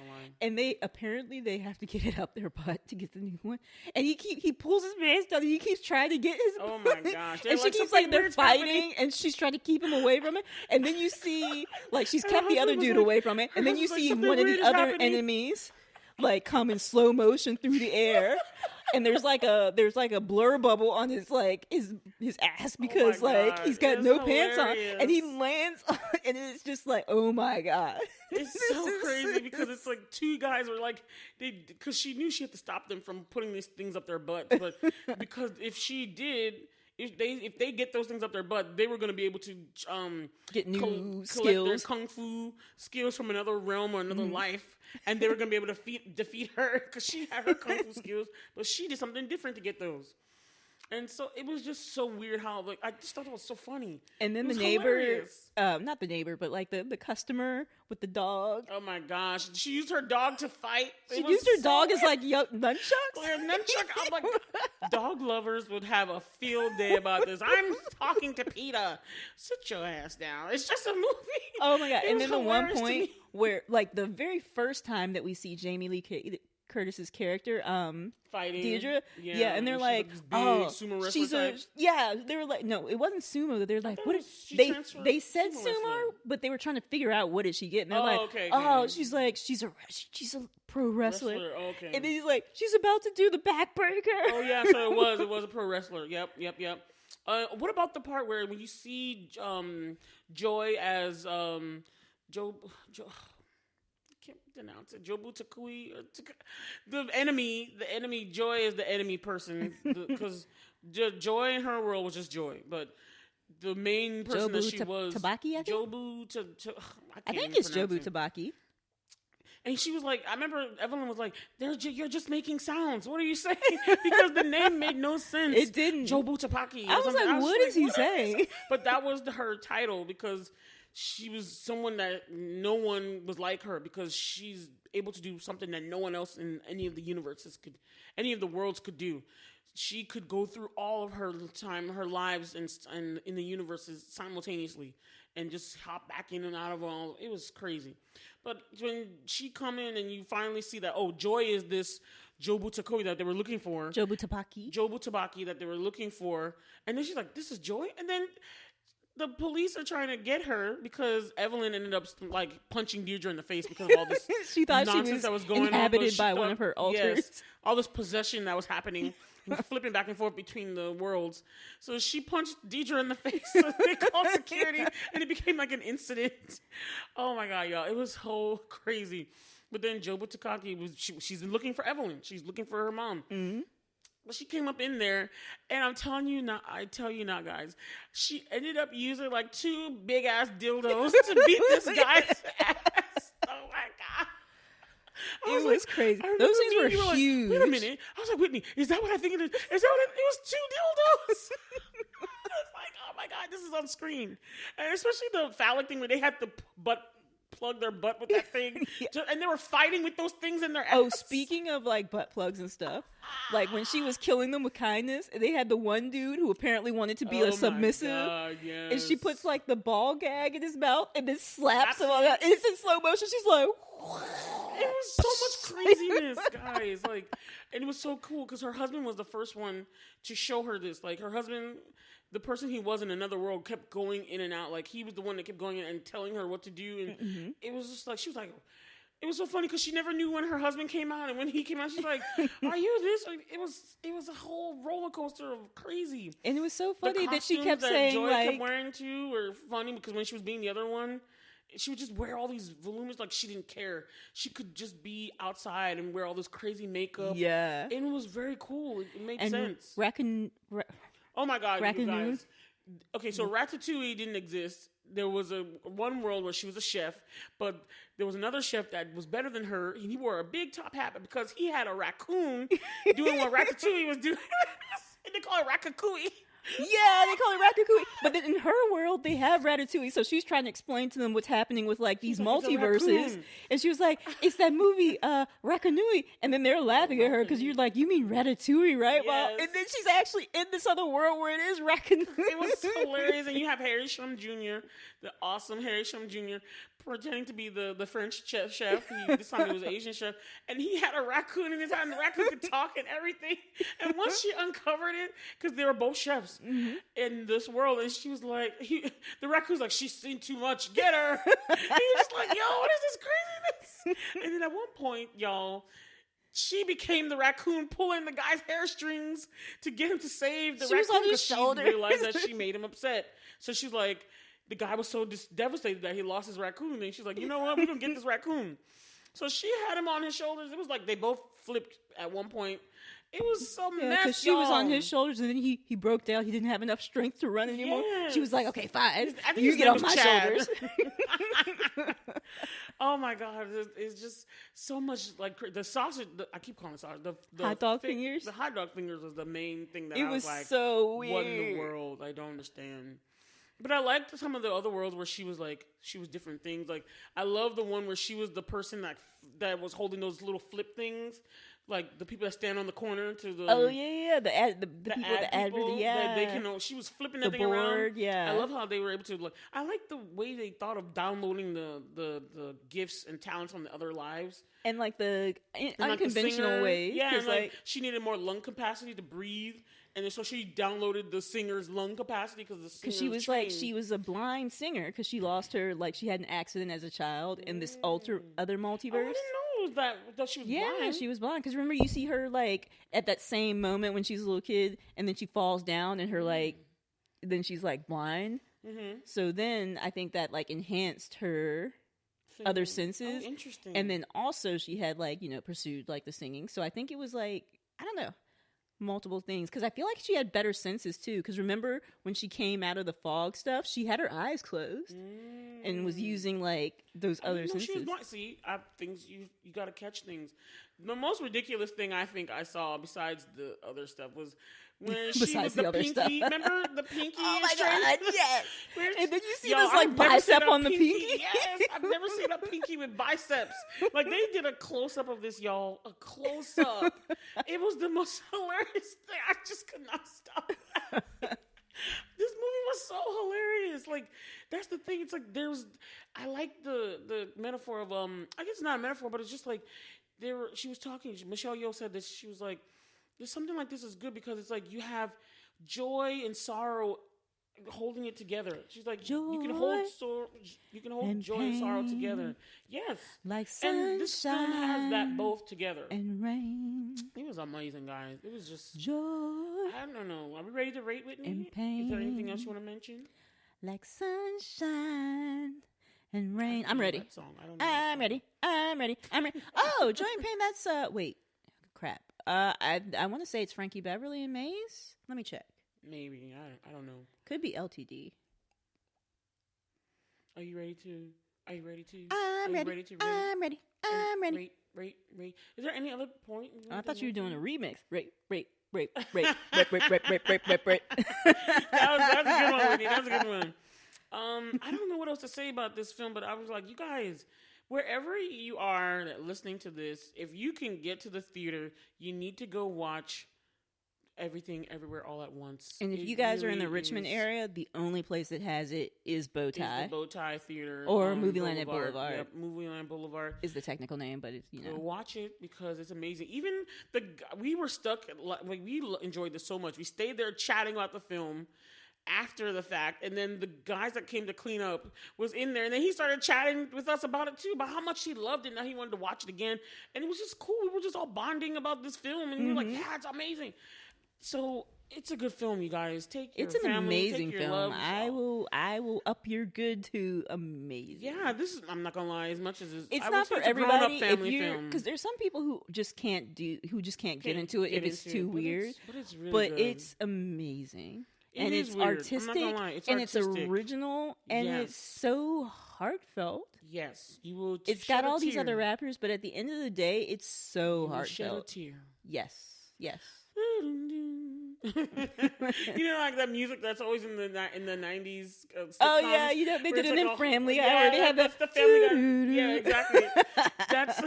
And they have to get it up their butt to get the new one. And he pulls his mask down and he keeps trying to get his Oh my gosh. and she keeps like they're fighting happening. And she's trying to keep him away from it. And then you see like she's kept the other dude away from it. And then you see one of the other enemies like come in slow motion through the air. And there's like a blur bubble on his like his ass because like he's got no pants on, and he lands on, and it's just like, oh my god, it's so crazy because it's like two guys were like because she knew she had to stop them from putting these things up their butts, but because if she did. If they get those things up their butt, they were going to be able to get new skills, collect their kung fu skills from another realm or another life, and they were going to be able to defeat her because she had her kung fu skills, but she did something different to get those. And so it was just so weird how like I just thought it was so funny. And then the neighbor, not the neighbor, but like the customer with the dog. Oh my gosh, she used her dog to fight. She used her dog as like nunchucks. I'm like, dog lovers would have a field day about this. I'm talking to PETA. Sit your ass down. It's just a movie. Oh my god! And then the one point where like the very first time that we see Jamie Lee Curtis's character, fighting Deidre, and they're like, oh, she's type. They were like, no, it wasn't sumo. They're like, what? They said sumo, but they were trying to figure out what did she get, and they're like, she's like, she's a pro wrestler. Okay. And then he's like, she's about to do the backbreaker. Oh yeah, so it was a pro wrestler. Yep. What about the part where when you see Joy as Joe can't pronounce it. Jobu Takui. The enemy. Joy is the enemy person because Joy in her world was just Joy, but the main person Jobu that she was Tabaki. I think? Jobu I think it's Jobu Tabaki. And she was like, I remember Evelyn was like, "You're just making sounds. What are you saying?" Because the name made no sense. It didn't. Jobu Tabaki. I was like, what is he saying? But that was her title because she was someone that no one was like her because she's able to do something that no one else in any of the universes any of the worlds could do. She could go through all of her lives and in the universes simultaneously and just hop back in and out of all. It was crazy. But when she come in and you finally see that, Joy is this Jobu Takoi that they were looking for. Jobu Tabaki that they were looking for. And then she's like, this is Joy? And then the police are trying to get her because Evelyn ended up like punching Deirdre in the face because of all this she thought nonsense she was that was going inhabited by one of her alters. Yes, all this possession that was happening, flipping back and forth between the worlds. So she punched Deirdre in the face. So they called security, and it became like an incident. Oh my god, y'all! It was so crazy. But then Jobu Takaki she's looking for Evelyn. She's looking for her mom. Mm-hmm. But she came up in there, and I tell you not, guys. She ended up using like 2 big ass dildos to beat this guy's ass. Oh my god! It was crazy. Those things were huge. Like, wait a minute. I was like, Whitney, is that what I think it is? Is that what it was? 2 dildos. I was like, oh my god, this is on screen, and especially the phallic thing where they had to plug their butt with that thing, and they were fighting with those things in their ass. Oh, speaking of like butt plugs and stuff, like when she was killing them with kindness, they had the one dude who apparently wanted to be a submissive, God, yes. and she puts like the ball gag in his mouth and then slaps him on that. It's in slow motion. She's like, it was so much craziness, guys. Like, and it was so cool because her husband was the first one to show her this. Like, her husband, the person he was in another world, kept going in and out. Like, he was the one that kept going in and telling her what to do. And it was just like, she was like, it was so funny because she never knew when her husband came out. And when he came out, she's like, are you this? Like, it was a whole roller coaster of crazy. And it was so funny that she kept that saying, Joy like, kept wearing too were funny because when she was being the other one, she would just wear all these voluminous, like she didn't care. She could just be outside and wear all this crazy makeup. Yeah. And it was very cool. It made sense. Oh my God, you Raccoon. guys. Okay, so Ratatouille didn't exist. there was one world where she was a chef, but there was another chef that was better than her, and he wore a big top hat because he had a raccoon doing what Ratatouille was doing. And they call it Ratatouille. Yeah, they call it Ratatouille. But then in her world, they have Ratatouille. So she's trying to explain to them what's happening with like these multiverses. And she was like, it's that movie, Ratatouille. And then they're laughing at her because you're like, you mean Ratatouille, right? Yes. Well, and then she's actually in this other world where it is Ratatouille. It was hilarious. And you have Harry Shum Jr., the awesome Harry Shum Jr., pretending to be the French chef. This time he was an Asian chef. And he had a raccoon in his hand. And the raccoon could talk and everything. And once she uncovered it, because they were both chefs in this world, and she was like, the raccoon's like, she's seen too much. Get her. And he was like, yo, what is this craziness? And then at one point, y'all, she became the raccoon pulling the guy's hairstrings to get him to save the she raccoon. Was on his shoulder. She realized that she made him upset. So she's like, the guy was so devastated that he lost his raccoon. And she's like, you know what? We're going to get this raccoon. So she had him on his shoulders. It was like they both flipped at one point. It was so messy. Because she was on his shoulders, and then he broke down. He didn't have enough strength to run anymore. Yes. She was like, okay, fine. I think you get on my Chad. shoulders. Oh, my God. It's just so much like the sausage. I keep calling it sausage. The hot dog fingers? The hot dog fingers was the main thing that it I was like, so weird. What in the world? I don't understand. But I liked some of the other worlds where she was different things. Like, I love the one where she was the person that was holding those little flip things. Like the people that stand on the corner to the the people that advert, that they can. She was flipping that thing board, around. Yeah, I love how they were able to. Like, I like the way they thought of downloading the gifts and talents from the other lives and like the unconventional singer, ways. Yeah, and like she needed more lung capacity to breathe. And then so she downloaded the singer's lung capacity because she was like she was a blind singer because she lost her she had an accident as a child in this other multiverse. Oh, I didn't know that she was blind. Yeah, she was blind because remember you see her like at that same moment when she's a little kid and then she falls down and her then she's like blind. Mm-hmm. So then I think that like enhanced her other senses. Oh, interesting. And then also she had pursued like the singing. So I think it was like I don't know. Multiple things because I feel like she had better senses too because remember when she came out of the fog stuff she had her eyes closed and was using like those other senses. She was blind. See, things you got to catch things. The most ridiculous thing I think I saw besides the other stuff was when she was the pinky. Stuff. Remember the pinky? Oh my God, yes. And then you see this I've bicep on the pinky. Yes, I've never seen a pinky with biceps. Like they did a close up of this, y'all. A close up. It was the most hilarious thing. I just could not stop laughing. This movie was so hilarious. Like that's the thing. It's like I like the metaphor of I guess it's not a metaphor, but it's just like she was talking. Michelle Yeoh said this. She was like, there's something like this is good because it's like you have joy and sorrow holding it together. She's like, you can hold joy and sorrow together. Yes, like sunshine. And this film has that both together. And rain. It was amazing, guys. It was just joy. I don't know. Are we ready to rate Whitney? And pain. Is there anything else you want to mention? Like sunshine and rain. I'm ready. I'm ready. Oh, Joy and Pain. That's wait, crap. I want to say it's Frankie Beverly and Maze. Let me check. Maybe I don't know. Could be LTD. Are you ready to? I'm ready. I'm ready. Rate. Is there any other point? I thought you were doing a remix. Rate. That's a good one, Whitney. That's a good one. I don't know what else to say about this film, but I was like, you guys, wherever you are listening to this, if you can get to the theater, you need to go watch Everything Everywhere All at Once. And if you guys are in the Richmond area, the only place that has it is Bowtie. Is the Bowtie Theater. Or Movieland at Boulevard. Yep, Movieland Boulevard. Is the technical name, but it's, Go watch it because it's amazing. Even we were stuck, we enjoyed this so much. We stayed there chatting about the film after the fact, and then the guys that came to clean up was in there, and then he started chatting with us about it too, about how much he loved it. Now he wanted to watch it again, and it was just cool. We were just all bonding about this film, and we were like, yeah, it's amazing. So it's a good film, you guys. Take your family, it's an amazing take your film. loves. I will up your good to amazing. Yeah, I'm not gonna lie. As much as it's not for everybody, family film, because there's some people who just can't get into it if it's too weird. But it's really but good. it's amazing. and it's weird. artistic, I'm not gonna lie. It's and artistic. it's original, and it's so heartfelt. Yes, you will. It's got all these other rappers, but at the end of the day, it's so heartfelt. Shed a tear. Yes. You know, like that music that's always in the 90s. Oh yeah, you know they did it in Family. Yeah, I already have that's the Family Guy. Yeah, exactly. That's.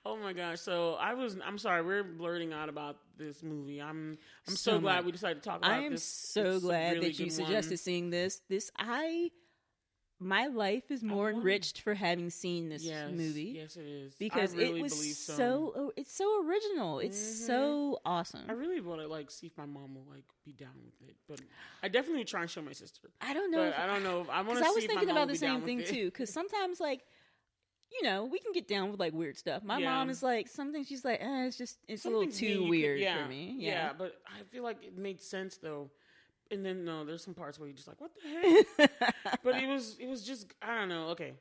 Oh my gosh! So I'm sorry, we're blurting out about this movie. I'm so glad we decided to talk about this. I am so glad that you suggested seeing this. My life is more enriched for having seen this movie. Yes, it is. Because it was it's so original. It's so awesome. I really want to see if my mom will be down with it, but I definitely would try and show my sister. I don't know. I don't know. I want to see if my mom will be down with it. I was thinking about the same thing too. Because sometimes we can get down with weird stuff. My mom is something she's it's a little too weird for me. Yeah, but I feel like it made sense though. And then there's some parts where you're just like, what the heck? But it was just, I don't know. Okay,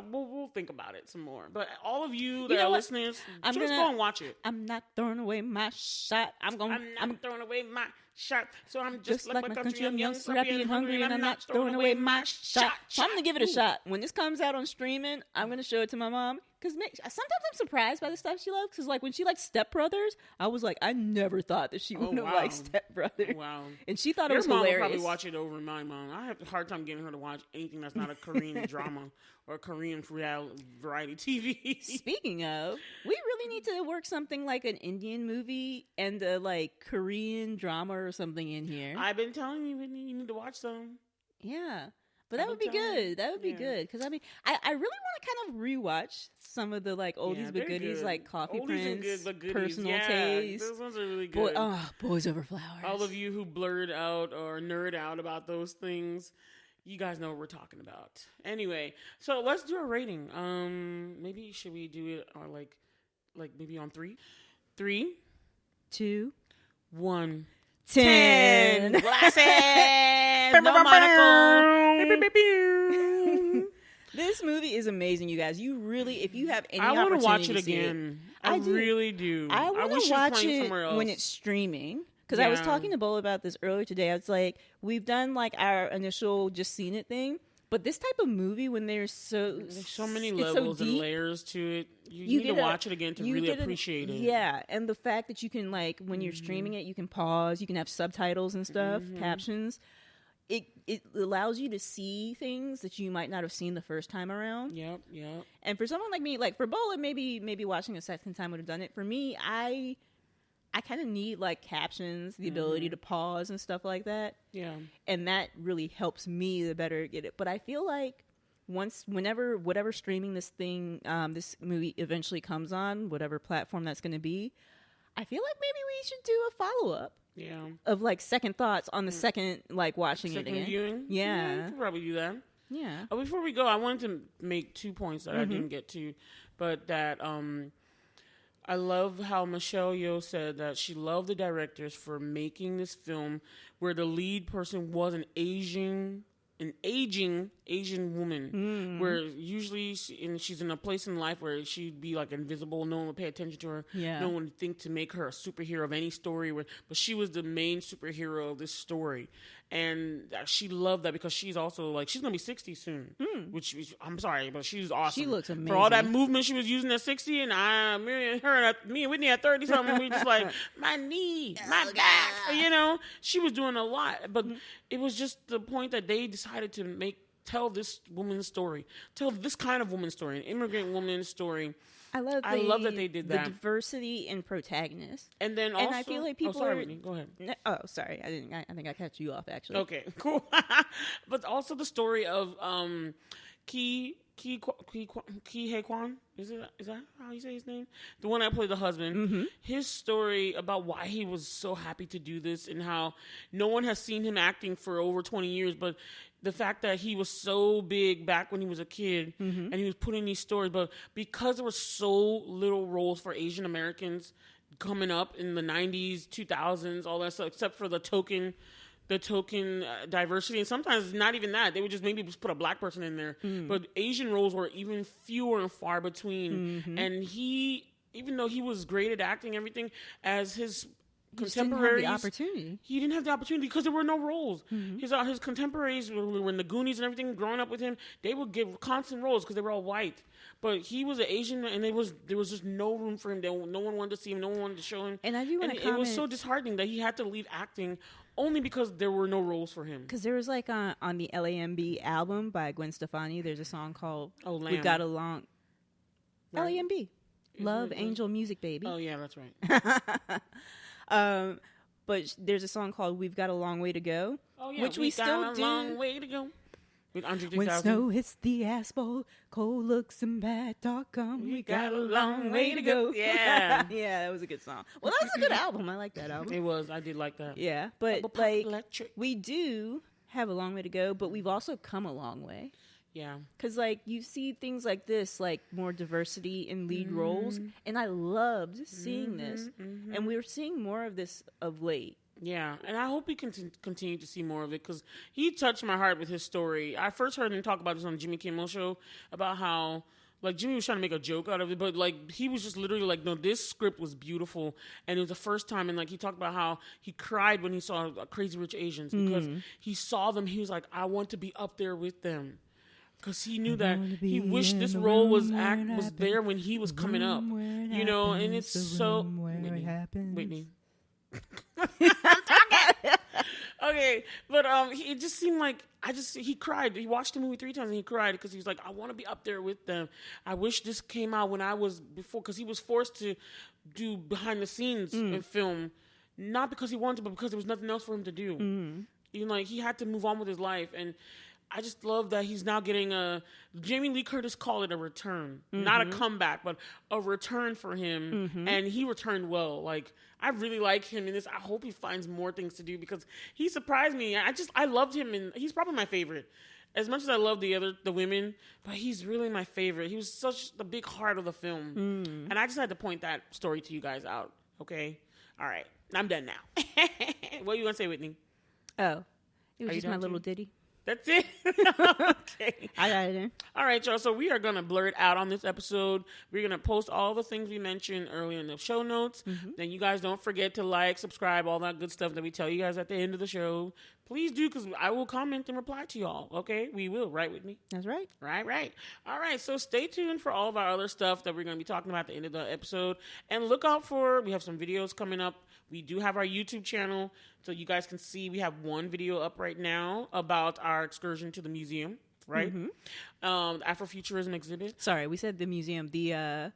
we'll think about it some more. But all of you that are listeners, just go and watch it. I'm not throwing away my shot. I'm not throwing away my shot. So I'm just like my country. I'm young, scrappy, and hungry, and I'm not throwing away my shot. So I'm gonna give it a shot. When this comes out on streaming, I'm gonna show it to my mom. Because sometimes I'm surprised by the stuff she loves. Because when she liked Step Brothers, I was like, I never thought that she would have liked Step Brothers. Wow. And she thought it was hilarious. Your mom would probably watch it over my mom. I have a hard time getting her to watch anything that's not a Korean drama or Korean variety TV. Speaking of, we really need to work something like an Indian movie and a Korean drama or something in here. I've been telling you, Whitney, you need to watch them. Yeah. But that would be good. That would be good. Because, I really want to kind of rewatch some of the, oldies but goodies, like Coffee Prince, Personal Taste. Those ones are really good. Boys Over Flowers. All of you who blurred out or nerd out about those things, you guys know what we're talking about. Anyway, so let's do a rating. Maybe should we do it or maybe on 3? 3, 2, 1. 10 glasses. No monocle. This movie is amazing, you guys. You really, if you have any I want to watch it again. I really do. I want to watch it when it's streaming. Because I was talking to Bola about this earlier today. I was like, we've done our initial just seen it thing. But this type of movie, when there's so many levels and layers to it, you need to watch it again to really appreciate it. Yeah, and the fact that you can when you're streaming it, you can pause, you can have subtitles and stuff, captions. It allows you to see things that you might not have seen the first time around. Yep. And for someone like me, for Bola, maybe watching a second time would have done it. For me, I kind of need captions, the ability to pause and stuff like that. Yeah. And that really helps me the better get it. But I feel like whatever streaming this this movie eventually comes on, whatever platform that's going to be, I feel like maybe we should do a follow-up. Yeah. Of second thoughts on the second watching it again. Viewing? Yeah. We could probably do that. Yeah. Before we go, I wanted to make 2 points that I didn't get to, but that I love how Michelle Yeoh said that she loved the directors for making this film where the lead person was an aging Asian woman, where usually she's in a place in life where she'd be invisible, no one would pay attention to her, no one would think to make her a superhero of any story, but she was the main superhero of this story, and she loved that because she's also she's gonna be 60 soon, which I'm sorry, but she's awesome. She looks amazing for all that movement she was using at 60, and me and Whitney at 30 something, we just my knee, my back, she was doing a lot, but it was just the point that they decided to tell this woman's story, tell this kind of woman's story, an immigrant woman's story. I love that they did that. The diversity in protagonists. And then also, I feel like people Whitney, go ahead. Oh, sorry. I think I cut you off, actually. Okay, cool. But also the story of Ki Hye Kwan. Is that how you say his name? The one that played the husband. Mm-hmm. His story about why he was so happy to do this and how no one has seen him acting for over 20 years, but the fact that he was so big back when he was a kid and he was putting these stories, but because there were so little roles for Asian Americans coming up in the 90s, 2000s, all that stuff, except for the token diversity, and sometimes not even that. They would just maybe put a black person in there. But Asian roles were even fewer and far between. And he, even though he was great at acting and everything, as his contemporaries. Didn't have the opportunity. He didn't have the opportunity because there were no roles. His contemporaries were in the Goonies and everything. Growing up with him, they would give constant roles because they were all white. But he was an Asian, and there was just no room for him. No one wanted to see him. No one wanted to show him. And I do want to comment. It was so disheartening that he had to leave acting only because there were no roles for him. Because there was like on the LAMB album by Gwen Stefani, there's a song called "We Got Along." Right. LAMB, Love Angel Music, baby. Oh yeah, that's right. But there's a song called "We've Got a Long Way to Go," which we still do. Long way to go. With Andre 3000. When snow hits the asphalt, cold looks and bad talk come. We got a long way to go. Yeah. Yeah, that was a good song. Well, that was a good album. I like that album. It was. I did like that. Yeah, but like we do have a long way to go, but we've also come a long way. Yeah. Because like you see things like this, like more diversity in lead roles, and I loved seeing this. And we're seeing more of this of late. Yeah, and I hope we can continue to see more of it because he touched my heart with his story. I first heard him talk about this on Jimmy Kimmel Show about how, like, Jimmy was trying to make a joke out of it, but, like, he was just literally like, no, this script was beautiful, and it was the first time, and, like, he talked about how he cried when he saw Crazy Rich Asians because he saw them, he was like, I want to be up there with them. Because he knew that he wished this role was there when he was coming up, you know, and it's so... Whitney. Okay, but it just seemed like he cried. He watched the movie 3 times and he cried because he was like, I want to be up there with them. I wish this came out when I was before, because he was forced to do behind the scenes in film, not because he wanted to, but because there was nothing else for him to do. You know, like he had to move on with his life, and I just love that he's now getting Jamie Lee Curtis called it a return, not a comeback, but a return for him, and he returned well. Like, I really like him in this. I hope he finds more things to do because he surprised me. I loved him, and he's probably my favorite. As much as I love the women, but he's really my favorite. He was such the big heart of the film, and I just had to point that story to you guys out. Okay, all right, I'm done now. What are you gonna say, Whitney? Oh, it was just my little ditty. That's it? Okay. I got it in. All right, y'all. So we are going to blurt out on this episode. We're going to post all the things we mentioned earlier in the show notes. Then you guys don't forget to like, subscribe, all that good stuff that we tell you guys at the end of the show. Please do, because I will comment and reply to y'all. Okay? We will. Right, Whitney? That's right. Right. All right. So stay tuned for all of our other stuff that we're going to be talking about at the end of the episode. And look out we have some videos coming up. We do have our YouTube channel, so you guys can see we have one video up right now about our excursion to the museum, right? Afrofuturism exhibit. Sorry, we said the museum, the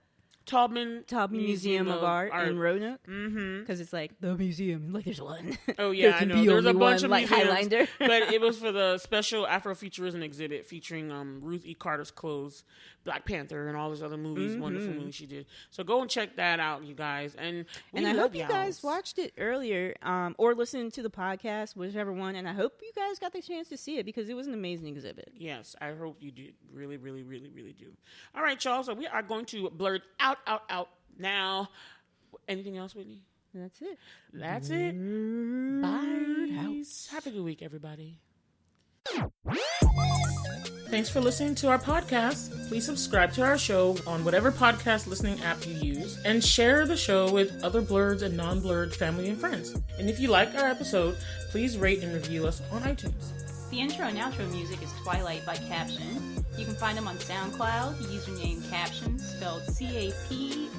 Taubman Museum of Art in Roanoke. Because it's like the museum, like there's one. Oh yeah, I know. There's a bunch of like Highlander. But it was for the special Afrofuturism exhibit featuring Ruth E. Carter's clothes, Black Panther, and all those other movies, wonderful movies she did. So go and check that out, you guys. And I hope you guys watched it earlier, or listened to the podcast, whichever one. And I hope you guys got the chance to see it because it was an amazing exhibit. Yes, I hope you did. Really, really, really, really do. All right, y'all. So we are going to blurt out now. Anything else, Whitney? That's it. Bye. Have a good week, everybody. Thanks for listening to our podcast. Please subscribe to our show on whatever podcast listening app you use and share the show with other Blerds and non-Blerd family and friends. And if you like our episode, please rate and review us on iTunes. The intro and outro music is Twilight by Caption. You can find them on SoundCloud, username Caption, spelled CAPSHUN.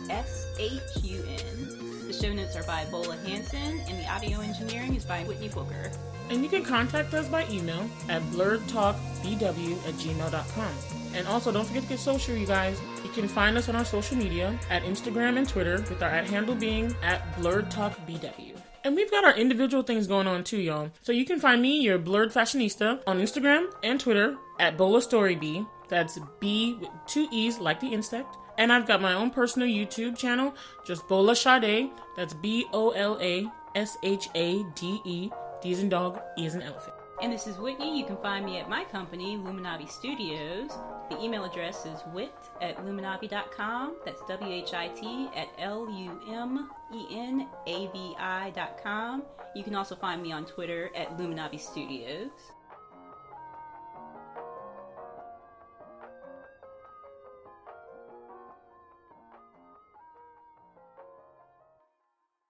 The show notes are by Bola, Hanson, and the audio engineering is by Whitney Booker. And you can contact us by email at blerdtalkbw@gmail.com. And also, don't forget to get social, you guys. You can find us on our social media at Instagram and Twitter, with our @handle being @blerdtalkbw. And we've got our individual things going on too, y'all. So you can find me, your Blerd Fashionista, on Instagram and Twitter at BolaStoryB. That's B with 2 E's like the insect. And I've got my own personal YouTube channel, just Bola Sade. That's BOLASHADE. D as in dog, E as in elephant. And this is Whitney. You can find me at my company, Luminavi Studios. The email address is wit@luminavi.com. That's WHIT@LUMENAVI.com. You can also find me on Twitter at Luminavi Studios.